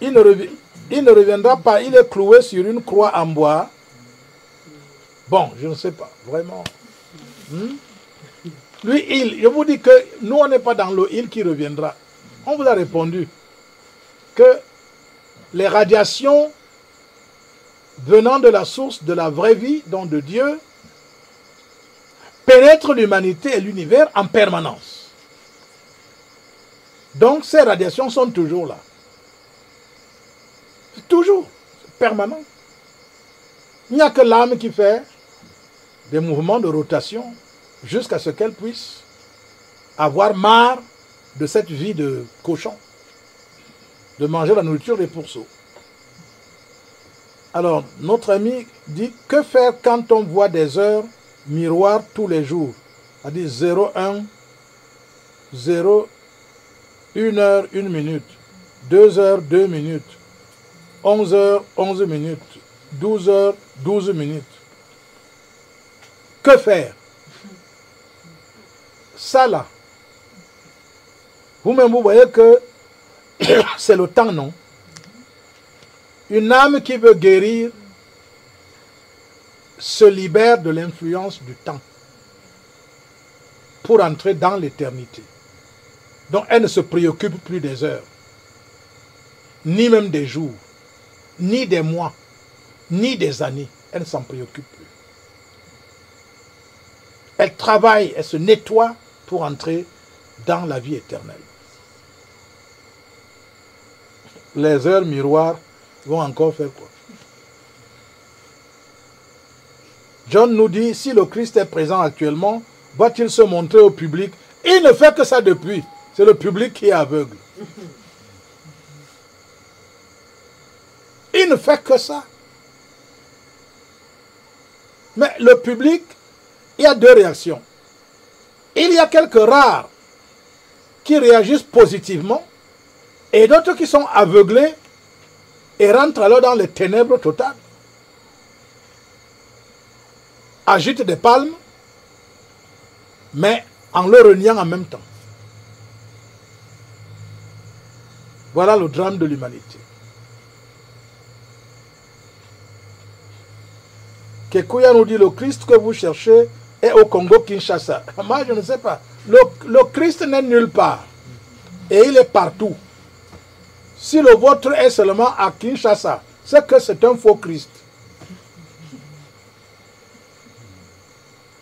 il ne reviendra pas, il est cloué sur une croix en bois. Bon, je ne sais pas, vraiment. Lui, je vous dis que nous, on n'est pas dans le il qui reviendra. On vous a répondu que les radiations venant de la source de la vraie vie, donc de Dieu, pénètrent l'humanité et l'univers en permanence. Donc, ces radiations sont toujours là. Toujours, permanent. Il n'y a que l'âme qui fait des mouvements de rotation jusqu'à ce qu'elle puisse avoir marre de cette vie de cochon, de manger la nourriture des pourceaux. Alors, notre ami dit, que faire quand on voit des heures miroirs tous les jours? Il dit 01, 0, 1 heure, 1 minute, 2 heures, 2 minutes, 11 heures, 11 minutes, 12 heures, 12 minutes. Que faire? Ça là, vous-même vous voyez que c'est le temps, non? Une âme qui veut guérir se libère de l'influence du temps pour entrer dans l'éternité. Donc elle ne se préoccupe plus des heures, ni même des jours, ni des mois, ni des années. Elle ne s'en préoccupe plus. Elle travaille, elle se nettoie pour entrer dans la vie éternelle. Les heures miroirs vont encore faire quoi? John nous dit, si le Christ est présent actuellement, va-t-il se montrer au public? Il ne fait que ça depuis. C'est le public qui est aveugle. Il ne fait que ça. Mais le public, il y a deux réactions. Il y a quelques rares qui réagissent positivement et d'autres qui sont aveuglés et rentrent alors dans les ténèbres totales. Agitent des palmes, mais en le reniant en même temps. Voilà le drame de l'humanité. Kekuya nous dit, le Christ que vous cherchez est au Congo-Kinshasa. Moi, je ne sais pas. Le Christ n'est nulle part. Et il est partout. Si le vôtre est seulement à Kinshasa, c'est que c'est un faux Christ.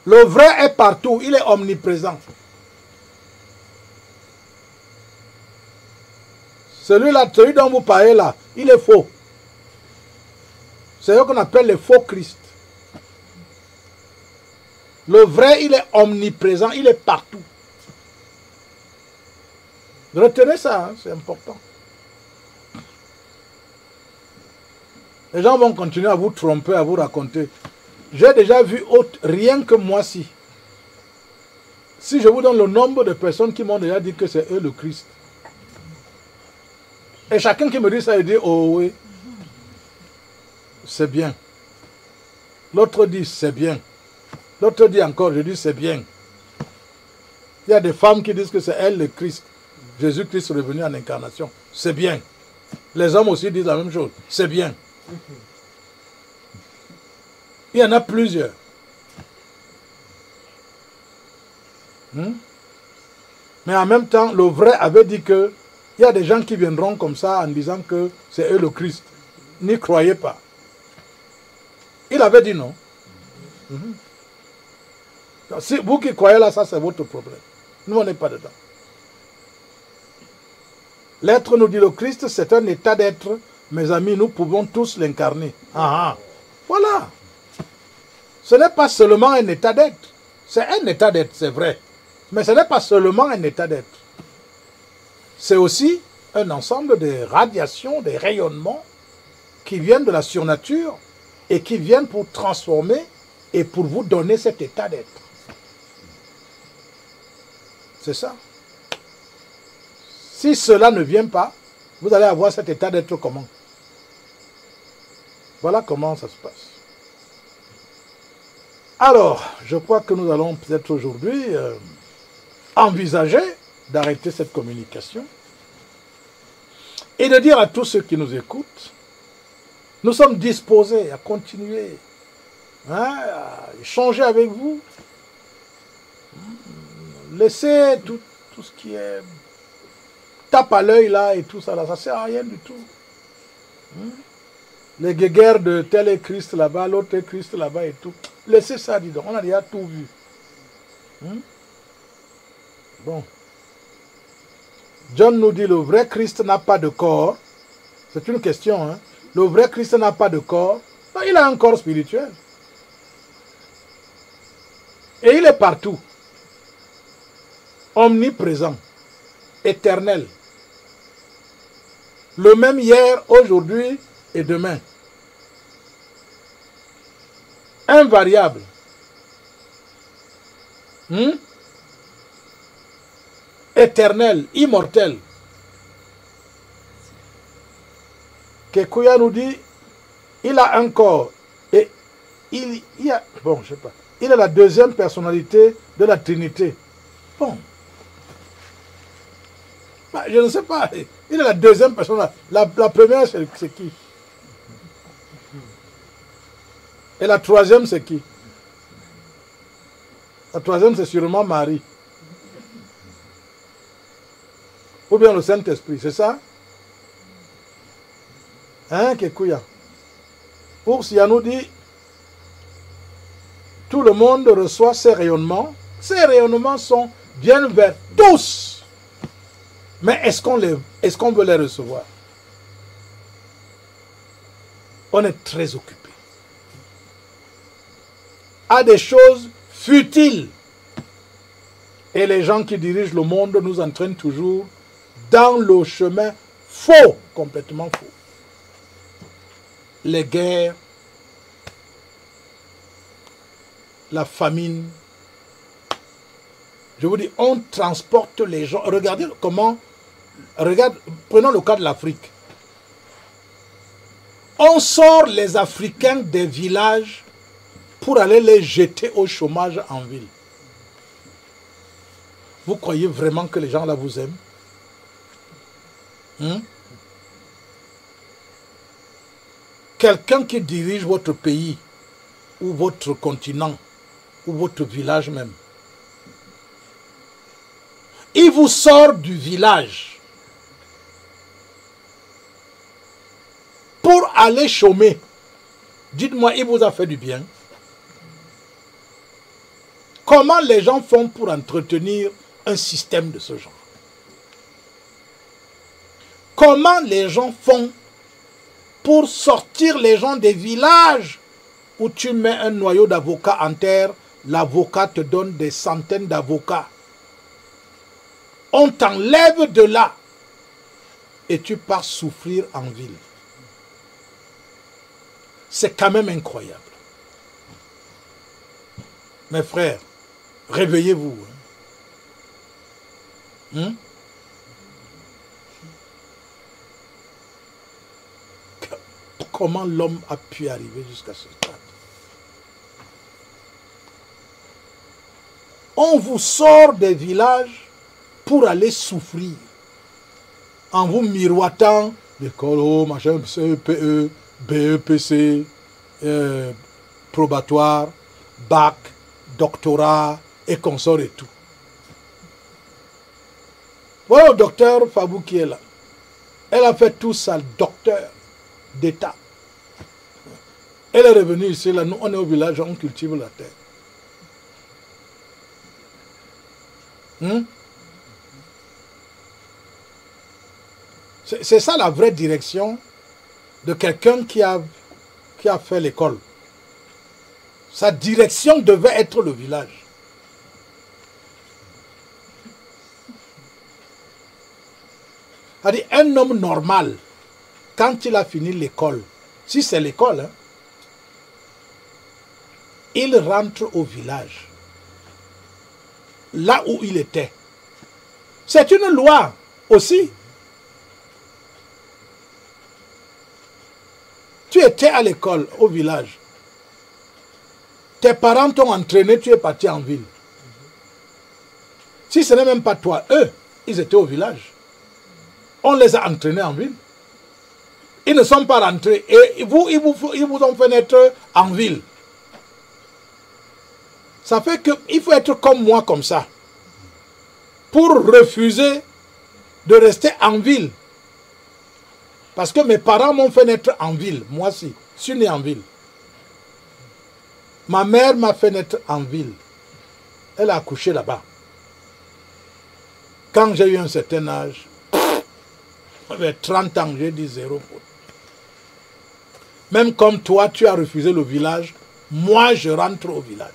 Le vrai est partout. Il est omniprésent. Celui-là, celui dont vous parlez là, il est faux. C'est ce qu'on appelle les faux Christ. Le vrai, il est omniprésent, il est partout. Retenez ça, hein, c'est important. Les gens vont continuer à vous tromper, à vous raconter. J'ai déjà vu rien que moi-ci. Si je vous donne le nombre de personnes qui m'ont déjà dit que c'est eux le Christ. Et chacun qui me dit ça, il dit, oh oui, c'est bien. L'autre dit, c'est bien. L'autre dit encore, je dis, c'est bien. Il y a des femmes qui disent que c'est elle le Christ. Jésus-Christ revenu en incarnation. C'est bien. Les hommes aussi disent la même chose. C'est bien. Il y en a plusieurs. Mais en même temps, le vrai avait dit que il y a des gens qui viendront comme ça en disant que c'est eux le Christ. N'y croyez pas. Il avait dit non. Si vous qui croyez là, ça c'est votre problème. Nous, on n'est pas dedans. L'être nous dit le Christ, c'est un état d'être. Mes amis, nous pouvons tous l'incarner. Voilà. Ce n'est pas seulement un état d'être. C'est un état d'être, c'est vrai. Mais ce n'est pas seulement un état d'être. C'est aussi un ensemble de radiations, des rayonnements qui viennent de la surnature et qui viennent pour transformer et pour vous donner cet état d'être. C'est ça. Si cela ne vient pas, vous allez avoir cet état d'être comment? Voilà comment ça se passe. Alors, je crois que nous allons peut-être aujourd'hui envisager d'arrêter cette communication et de dire à tous ceux qui nous écoutent, nous sommes disposés à continuer, à échanger avec vous. Laissez tout ce qui est tape à l'œil là et tout ça là, ça ne sert à rien du tout. Les guéguerres de tel est Christ là-bas, l'autre est Christ là-bas et tout. Laissez ça, dis donc, on a déjà tout vu. Bon. John nous dit, le vrai Christ n'a pas de corps. C'est une question, hein. Le vrai Christ n'a pas de corps. Non, il a un corps spirituel. Et il est partout. Omniprésent. Éternel. Le même hier, aujourd'hui et demain. invariable. Éternel, immortel. Kekuya nous dit, il a un corps et il a, bon, je sais pas, il est la deuxième personnalité de la Trinité. Bon. Bah, je ne sais pas, il est la deuxième personne. La première, c'est qui? Et la troisième, c'est qui? La troisième, c'est sûrement Marie. Ou bien le Saint-Esprit, c'est ça? Hein, Kekuya? Oursia nous dit, tout le monde reçoit ces rayonnements. Ces rayonnements sont bien vers tous. Mais est-ce qu'on veut les recevoir? On est très occupé à des choses futiles. Et les gens qui dirigent le monde nous entraînent toujours dans le chemin faux, complètement faux. Les guerres, la famine. Je vous dis, on transporte les gens. Regardez comment... Prenons le cas de l'Afrique. On sort les Africains des villages pour aller les jeter au chômage en ville. Vous croyez vraiment que les gens là vous aiment? Quelqu'un qui dirige votre pays, ou votre continent, ou votre village même, il vous sort du village pour aller chômer. Dites-moi, il vous a fait du bien? Comment les gens font pour entretenir un système de ce genre? Comment les gens font pour sortir les gens des villages où tu mets un noyau d'avocats en terre, l'avocat te donne des centaines d'avocats. On t'enlève de là et tu pars souffrir en ville. C'est quand même incroyable. Mes frères, réveillez-vous. Comment l'homme a pu arriver jusqu'à ce stade? On vous sort des villages pour aller souffrir. En vous miroitant l'école, machin, CPE, BEPC, probatoire, bac, doctorat et consorts et tout. Voilà le docteur Fabou qui est là. Elle a fait tout ça, le docteur d'État. Elle est revenue ici, là, nous on est au village, on cultive la terre. C'est ça la vraie direction de quelqu'un qui a fait l'école. Sa direction devait être le village. C'est-à-dire, un homme normal, quand il a fini l'école, si c'est l'école, hein, il rentre au village, là où il était. C'est une loi aussi. Tu étais à l'école, au village. Tes parents t'ont entraîné, tu es parti en ville. Si ce n'est même pas toi, eux, ils étaient au village. On les a entraînés en ville. Ils ne sont pas rentrés. Et ils vous ont fait naître en ville. Ça fait qu'il faut être comme moi, comme ça. Pour refuser de rester en ville. Parce que mes parents m'ont fait naître en ville. Moi aussi, je suis né en ville. Ma mère m'a fait naître en ville. Elle a accouché là-bas. Quand j'ai eu un certain âge, j'avais 30 ans, j'ai dit zéro faute. Même comme toi, tu as refusé le village, moi, je rentre au village.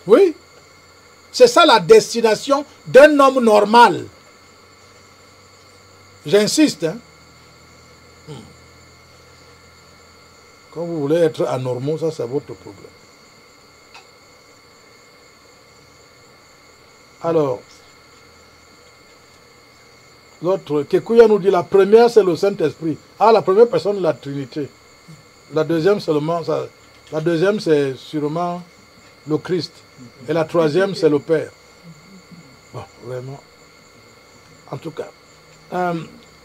Oui. C'est ça la destination d'un homme normal. J'insiste. Hein? Quand vous voulez être anormaux, ça c'est votre problème. Alors, l'autre, Kekuya nous dit la première c'est le Saint-Esprit. Ah, la première personne de la Trinité. La deuxième seulement, ça, la deuxième c'est sûrement le Christ. Et la troisième c'est le Père. Bon, vraiment. En tout cas.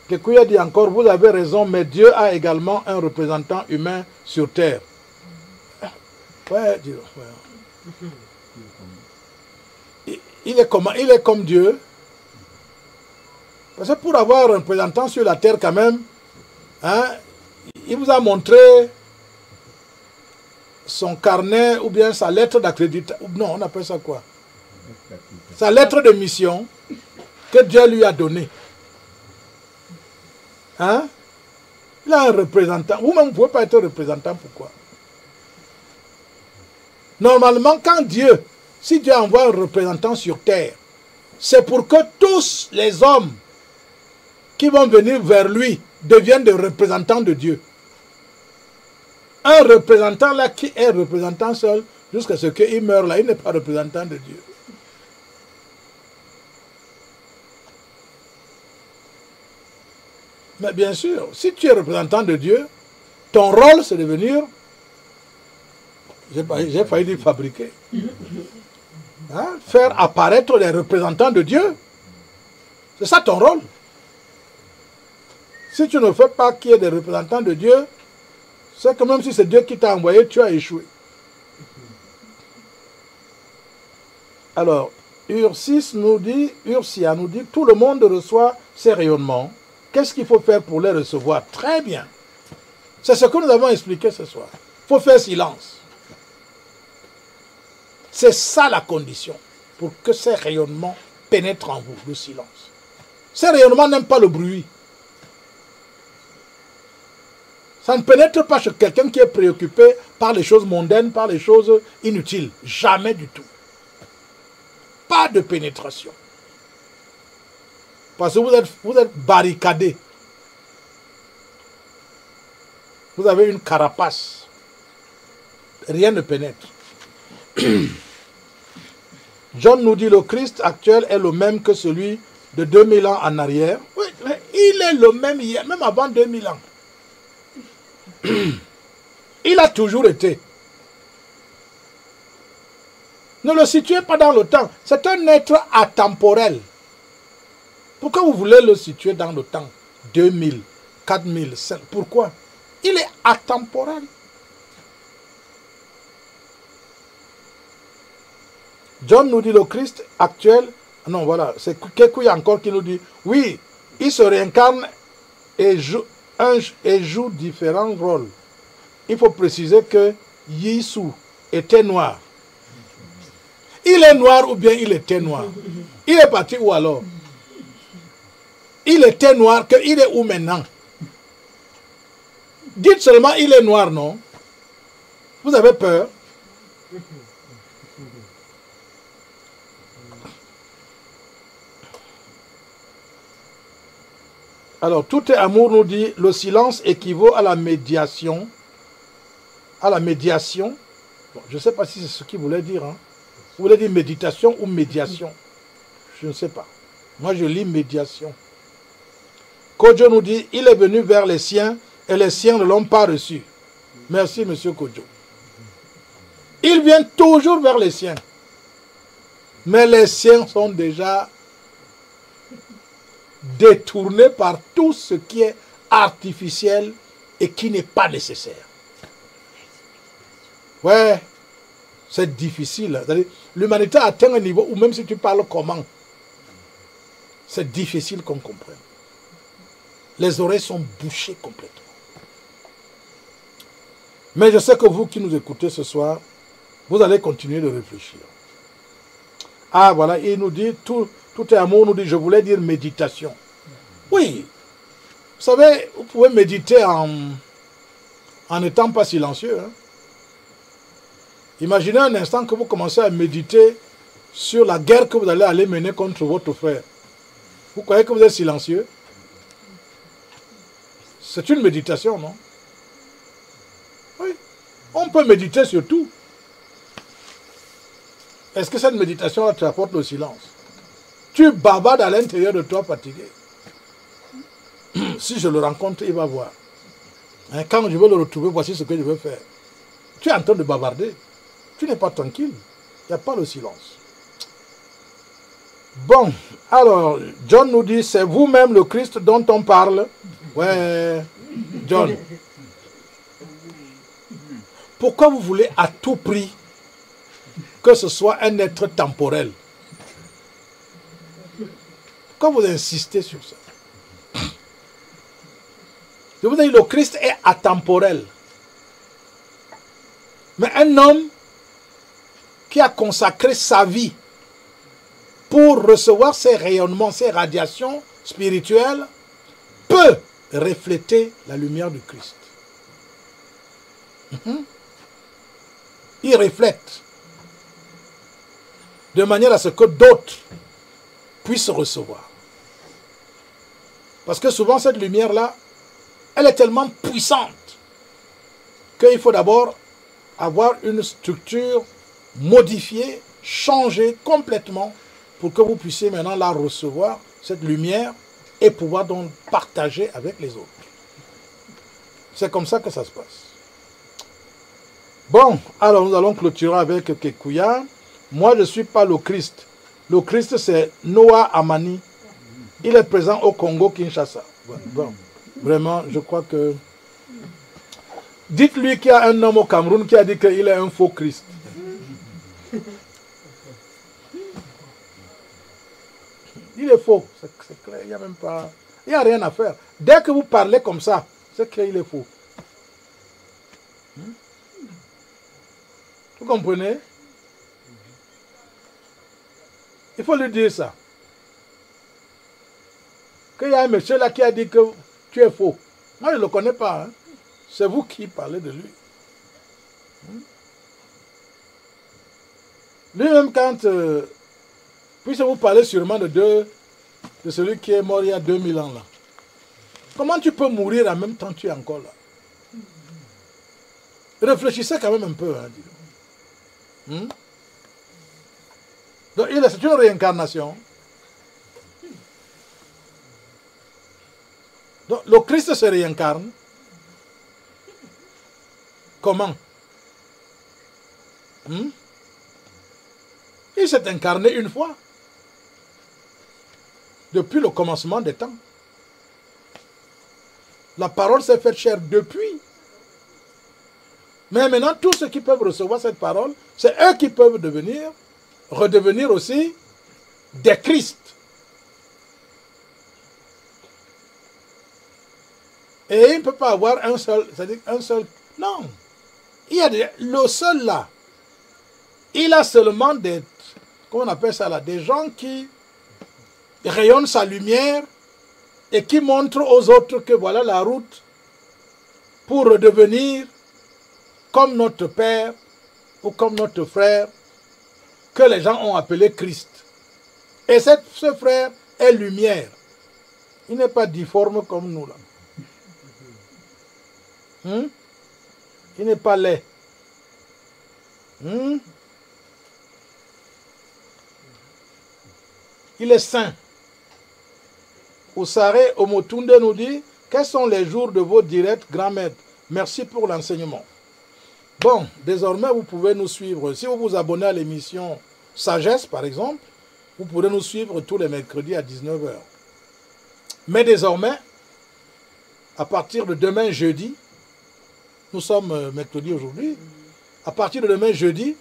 Kekuya dit encore, vous avez raison, mais Dieu a également un représentant humain sur terre. Ouais, Dieu. Ouais. Il est comme Dieu. Parce que pour avoir un représentant sur la terre quand même, hein, il vous a montré son carnet ou bien sa lettre d'accréditation. Non, on appelle ça quoi? Sa lettre de mission que Dieu lui a donnée. Hein? Il a un représentant. Vous-même, vous ne pouvez pas être représentant. Pourquoi? Normalement, quand Dieu, si Dieu envoie un représentant sur terre, c'est pour que tous les hommes qui vont venir vers lui deviennent des représentants de Dieu. Un représentant là qui est représentant seul, jusqu'à ce qu'il meure là, il n'est pas représentant de Dieu. Mais bien sûr, si tu es représentant de Dieu, ton rôle c'est de venir, j'ai failli dire fabriquer, hein, faire apparaître les représentants de Dieu. C'est ça ton rôle. Si tu ne fais pas qu'il y ait des représentants de Dieu, c'est que même si c'est Dieu qui t'a envoyé, tu as échoué. Alors, Ursia nous dit, tout le monde reçoit ces rayonnements. Qu'est-ce qu'il faut faire pour les recevoir? Très bien. C'est ce que nous avons expliqué ce soir. Il faut faire silence. C'est ça la condition pour que ces rayonnements pénètrent en vous, le silence. Ces rayonnements n'aiment pas le bruit. Ça ne pénètre pas chez quelqu'un qui est préoccupé par les choses mondaines, par les choses inutiles. Jamais du tout. Pas de pénétration. Parce que vous êtes barricadé. Vous avez une carapace. Rien ne pénètre. John nous dit le Christ actuel est le même que celui de 2000 ans en arrière. Oui, il est le même hier, même avant 2000 ans. Il a toujours été. Ne le situez pas dans le temps. C'est un être atemporel. Pourquoi vous voulez le situer dans le temps? 2000, 4000, 5. Pourquoi? Il est atemporel. John nous dit le Christ actuel. Non, voilà. C'est Kekuya encore qui nous dit oui, il se réincarne et joue différents rôles. Il faut préciser que Yisou était noir. Il est noir ou bien il était noir? Il est parti où alors? Il était noir, il est où maintenant? Dites seulement il est noir, non? Vous avez peur? Alors, tout est amour nous dit, le silence équivaut à la médiation. À la médiation. Bon, je ne sais pas si c'est ce qu'il voulait dire. Hein. Vous voulez dire méditation ou médiation? Je ne sais pas. Moi, je lis médiation. Kojo nous dit, il est venu vers les siens et les siens ne l'ont pas reçu. Merci, monsieur Kojo. Il vient toujours vers les siens. Mais les siens sont déjà détournés par tout ce qui est artificiel et qui n'est pas nécessaire. Ouais, c'est difficile. L'humanité atteint un niveau où même si tu parles comment, c'est difficile qu'on comprenne. Les oreilles sont bouchées complètement. Mais je sais que vous qui nous écoutez ce soir, vous allez continuer de réfléchir. Ah voilà, il nous dit, tout est amour, nous dit, je voulais dire méditation. Oui, vous savez, vous pouvez méditer en n'étant pas silencieux. Hein. Imaginez un instant que vous commencez à méditer sur la guerre que vous allez aller mener contre votre frère. Vous croyez que vous êtes silencieux? C'est une méditation, non? Oui. On peut méditer sur tout. Est-ce que cette méditation te apporte le silence? Tu bavardes à l'intérieur de toi fatigué. Si je le rencontre, il va voir. Hein, quand je veux le retrouver, voici ce que je veux faire. Tu es en train de bavarder. Tu n'es pas tranquille. Il n'y a pas le silence. Bon, alors, John nous dit, c'est vous-même le Christ dont on parle. Ouais, John. Pourquoi vous voulez à tout prix que ce soit un être temporel? Pourquoi vous insistez sur ça? Je vous dis, le Christ est atemporel. Mais un homme qui a consacré sa vie pour recevoir ces rayonnements, ces radiations spirituelles, peut refléter la lumière du Christ. Il reflète de manière à ce que d'autres puissent recevoir. Parce que souvent cette lumière-là, elle est tellement puissante qu'il faut d'abord avoir une structure modifiée, changée complètement pour que vous puissiez maintenant la recevoir, cette lumière, et pouvoir donc partager avec les autres. C'est comme ça que ça se passe. Bon, alors nous allons clôturer avec Kekuya. Moi, je ne suis pas le Christ. Le Christ, c'est Noah Amani. Il est présent au Congo, Kinshasa. Bon, vraiment, je crois que... Dites-lui qu'il y a un homme au Cameroun qui a dit qu'il est un faux Christ. Il est faux, c'est clair, il n'y a même pas... Il n'y a rien à faire. Dès que vous parlez comme ça, c'est qu'il est faux. Vous comprenez? Il faut lui dire ça. Qu'il y a un monsieur là qui a dit que tu es faux. Moi, je ne le connais pas. Hein. C'est vous qui parlez de lui. Lui-même, quand... puisque vous parlez sûrement de celui qui est mort il y a 2000 ans là. Comment tu peux mourir en même temps que tu es encore là? Réfléchissez quand même un peu. Hein, donc, c'est une réincarnation. Donc, le Christ se réincarne. Comment? Il s'est incarné une fois. Depuis le commencement des temps. La parole s'est faite chair depuis. Mais maintenant, tous ceux qui peuvent recevoir cette parole, c'est eux qui peuvent redevenir aussi des Christ. Et il ne peut pas avoir un seul, c'est-à-dire un seul. Non. Il y a le seul là. Il a seulement des, comment on appelle ça là, des gens qui rayonnent sa lumière et qui montrent aux autres que voilà la route pour redevenir comme notre Père ou comme notre frère que les gens ont appelé Christ. Et ce frère est lumière. Il n'est pas difforme comme nous là. Il n'est pas laid. Il est saint. Ousare Omotunde nous dit, quels sont les jours de vos directs, grand maître? Merci pour l'enseignement. Bon, désormais, vous pouvez nous suivre. Si vous vous abonnez à l'émission Sagesse, par exemple, vous pourrez nous suivre tous les mercredis à 19 h. Mais désormais, à partir de demain jeudi, nous sommes mercredi aujourd'hui, à partir de demain jeudi,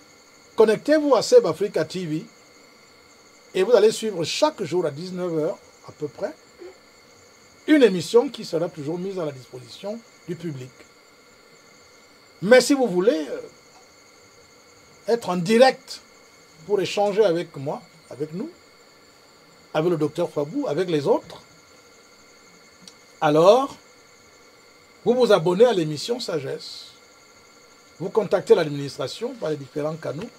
connectez-vous à Seb Africa TV et vous allez suivre chaque jour à 19 h à peu près une émission qui sera toujours mise à la disposition du public. Mais si vous voulez être en direct pour échanger avec moi, avec nous, avec le docteur Fabou, avec les autres, alors vous vous abonnez à l'émission Sagesse. Vous contactez l'administration par les différents canaux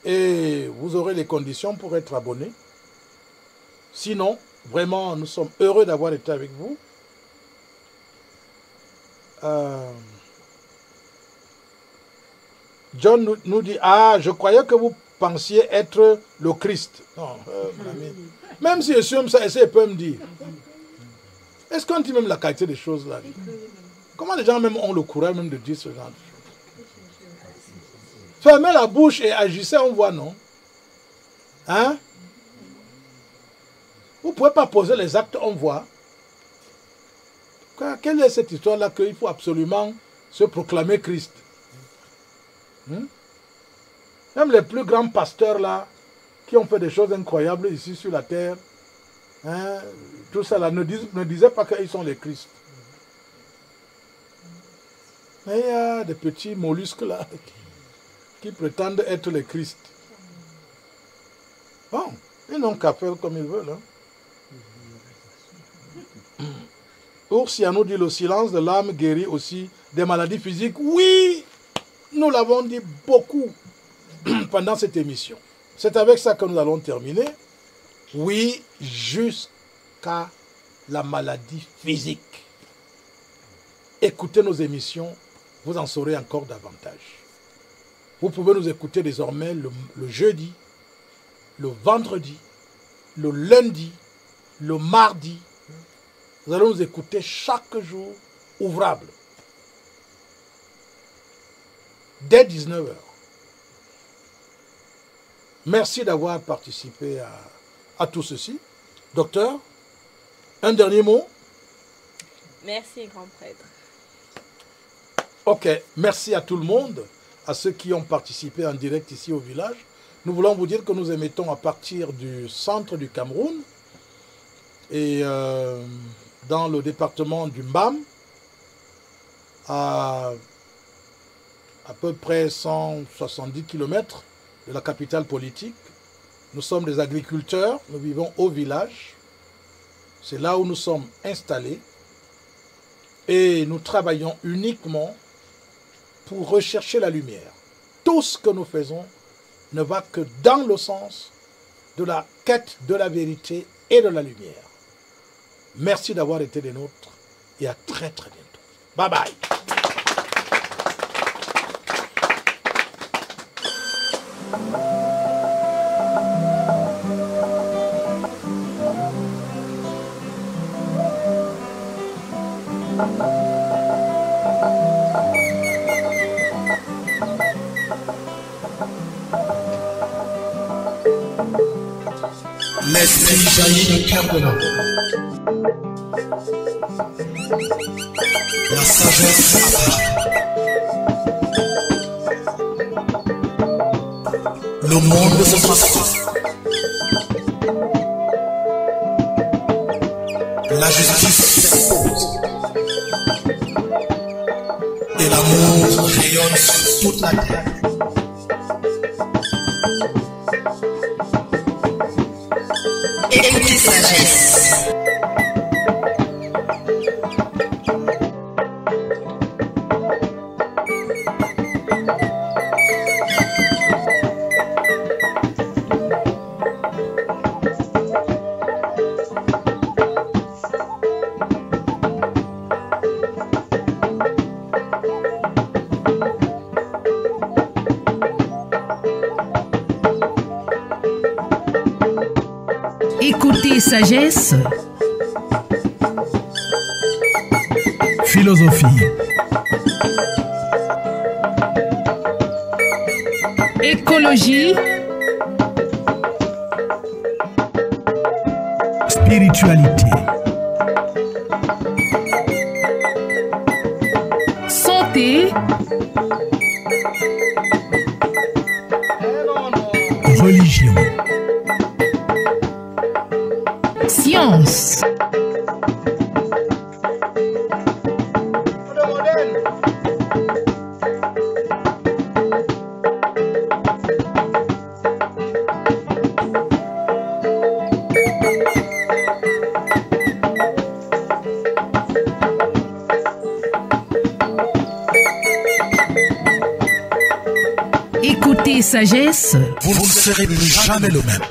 et vous aurez les conditions pour être abonné. Sinon, vraiment, nous sommes heureux d'avoir été avec vous. John nous dit, ah, je croyais que vous pensiez être le Christ. Non, mon ami. Même si je suis comme ça, est-ce qu'il peut me dire? Est-ce qu'on dit même la qualité des choses là? Comment les gens même ont le courage même de dire ce genre de choses? Fermez la bouche et agissez, on voit, non? Hein? Vous ne pouvez pas poser les actes, on voit. Quelle est cette histoire-là qu'il faut absolument se proclamer Christ? Même les plus grands pasteurs là, qui ont fait des choses incroyables ici sur la terre, hein, tout ça là, ne disaient pas qu'ils sont les Christ. Mais il y a des petits mollusques là qui prétendent être les Christ. Bon, ils n'ont qu'à faire comme ils veulent. Hein. Oursia nous dit le silence de l'âme guérit aussi des maladies physiques. Oui, nous l'avons dit beaucoup pendant cette émission. C'est avec ça que nous allons terminer. Oui, jusqu'à la maladie physique. Écoutez nos émissions, vous en saurez encore davantage. Vous pouvez nous écouter désormais le jeudi, le vendredi, le lundi, le mardi. Nous allons nous écouter chaque jour ouvrable. Dès 19h. Merci d'avoir participé à tout ceci. Docteur, un dernier mot? Merci, grand prêtre. Ok, merci à tout le monde, à ceux qui ont participé en direct ici au village. Nous voulons vous dire que nous émettons à partir du centre du Cameroun et dans le département du Mbam, à peu près 170 km de la capitale politique. Nous sommes des agriculteurs, nous vivons au village. C'est là où nous sommes installés. Et nous travaillons uniquement pour rechercher la lumière. Tout ce que nous faisons ne va que dans le sens de la quête de la vérité et de la lumière. Merci d'avoir été des nôtres et à très très bientôt. Bye bye. L'esprit jaillit du cœur de l'homme. La sagesse apparaît. Le monde se transforme. La justice s'impose. Et l'amour rayonne sur toute la terre. Écoutez sagesse. Écoutez sagesse. Philosophie. Écologie. Spiritualité. Santé. Religion. Science. Écoutez sagesse. Vous ne serez plus jamais le même.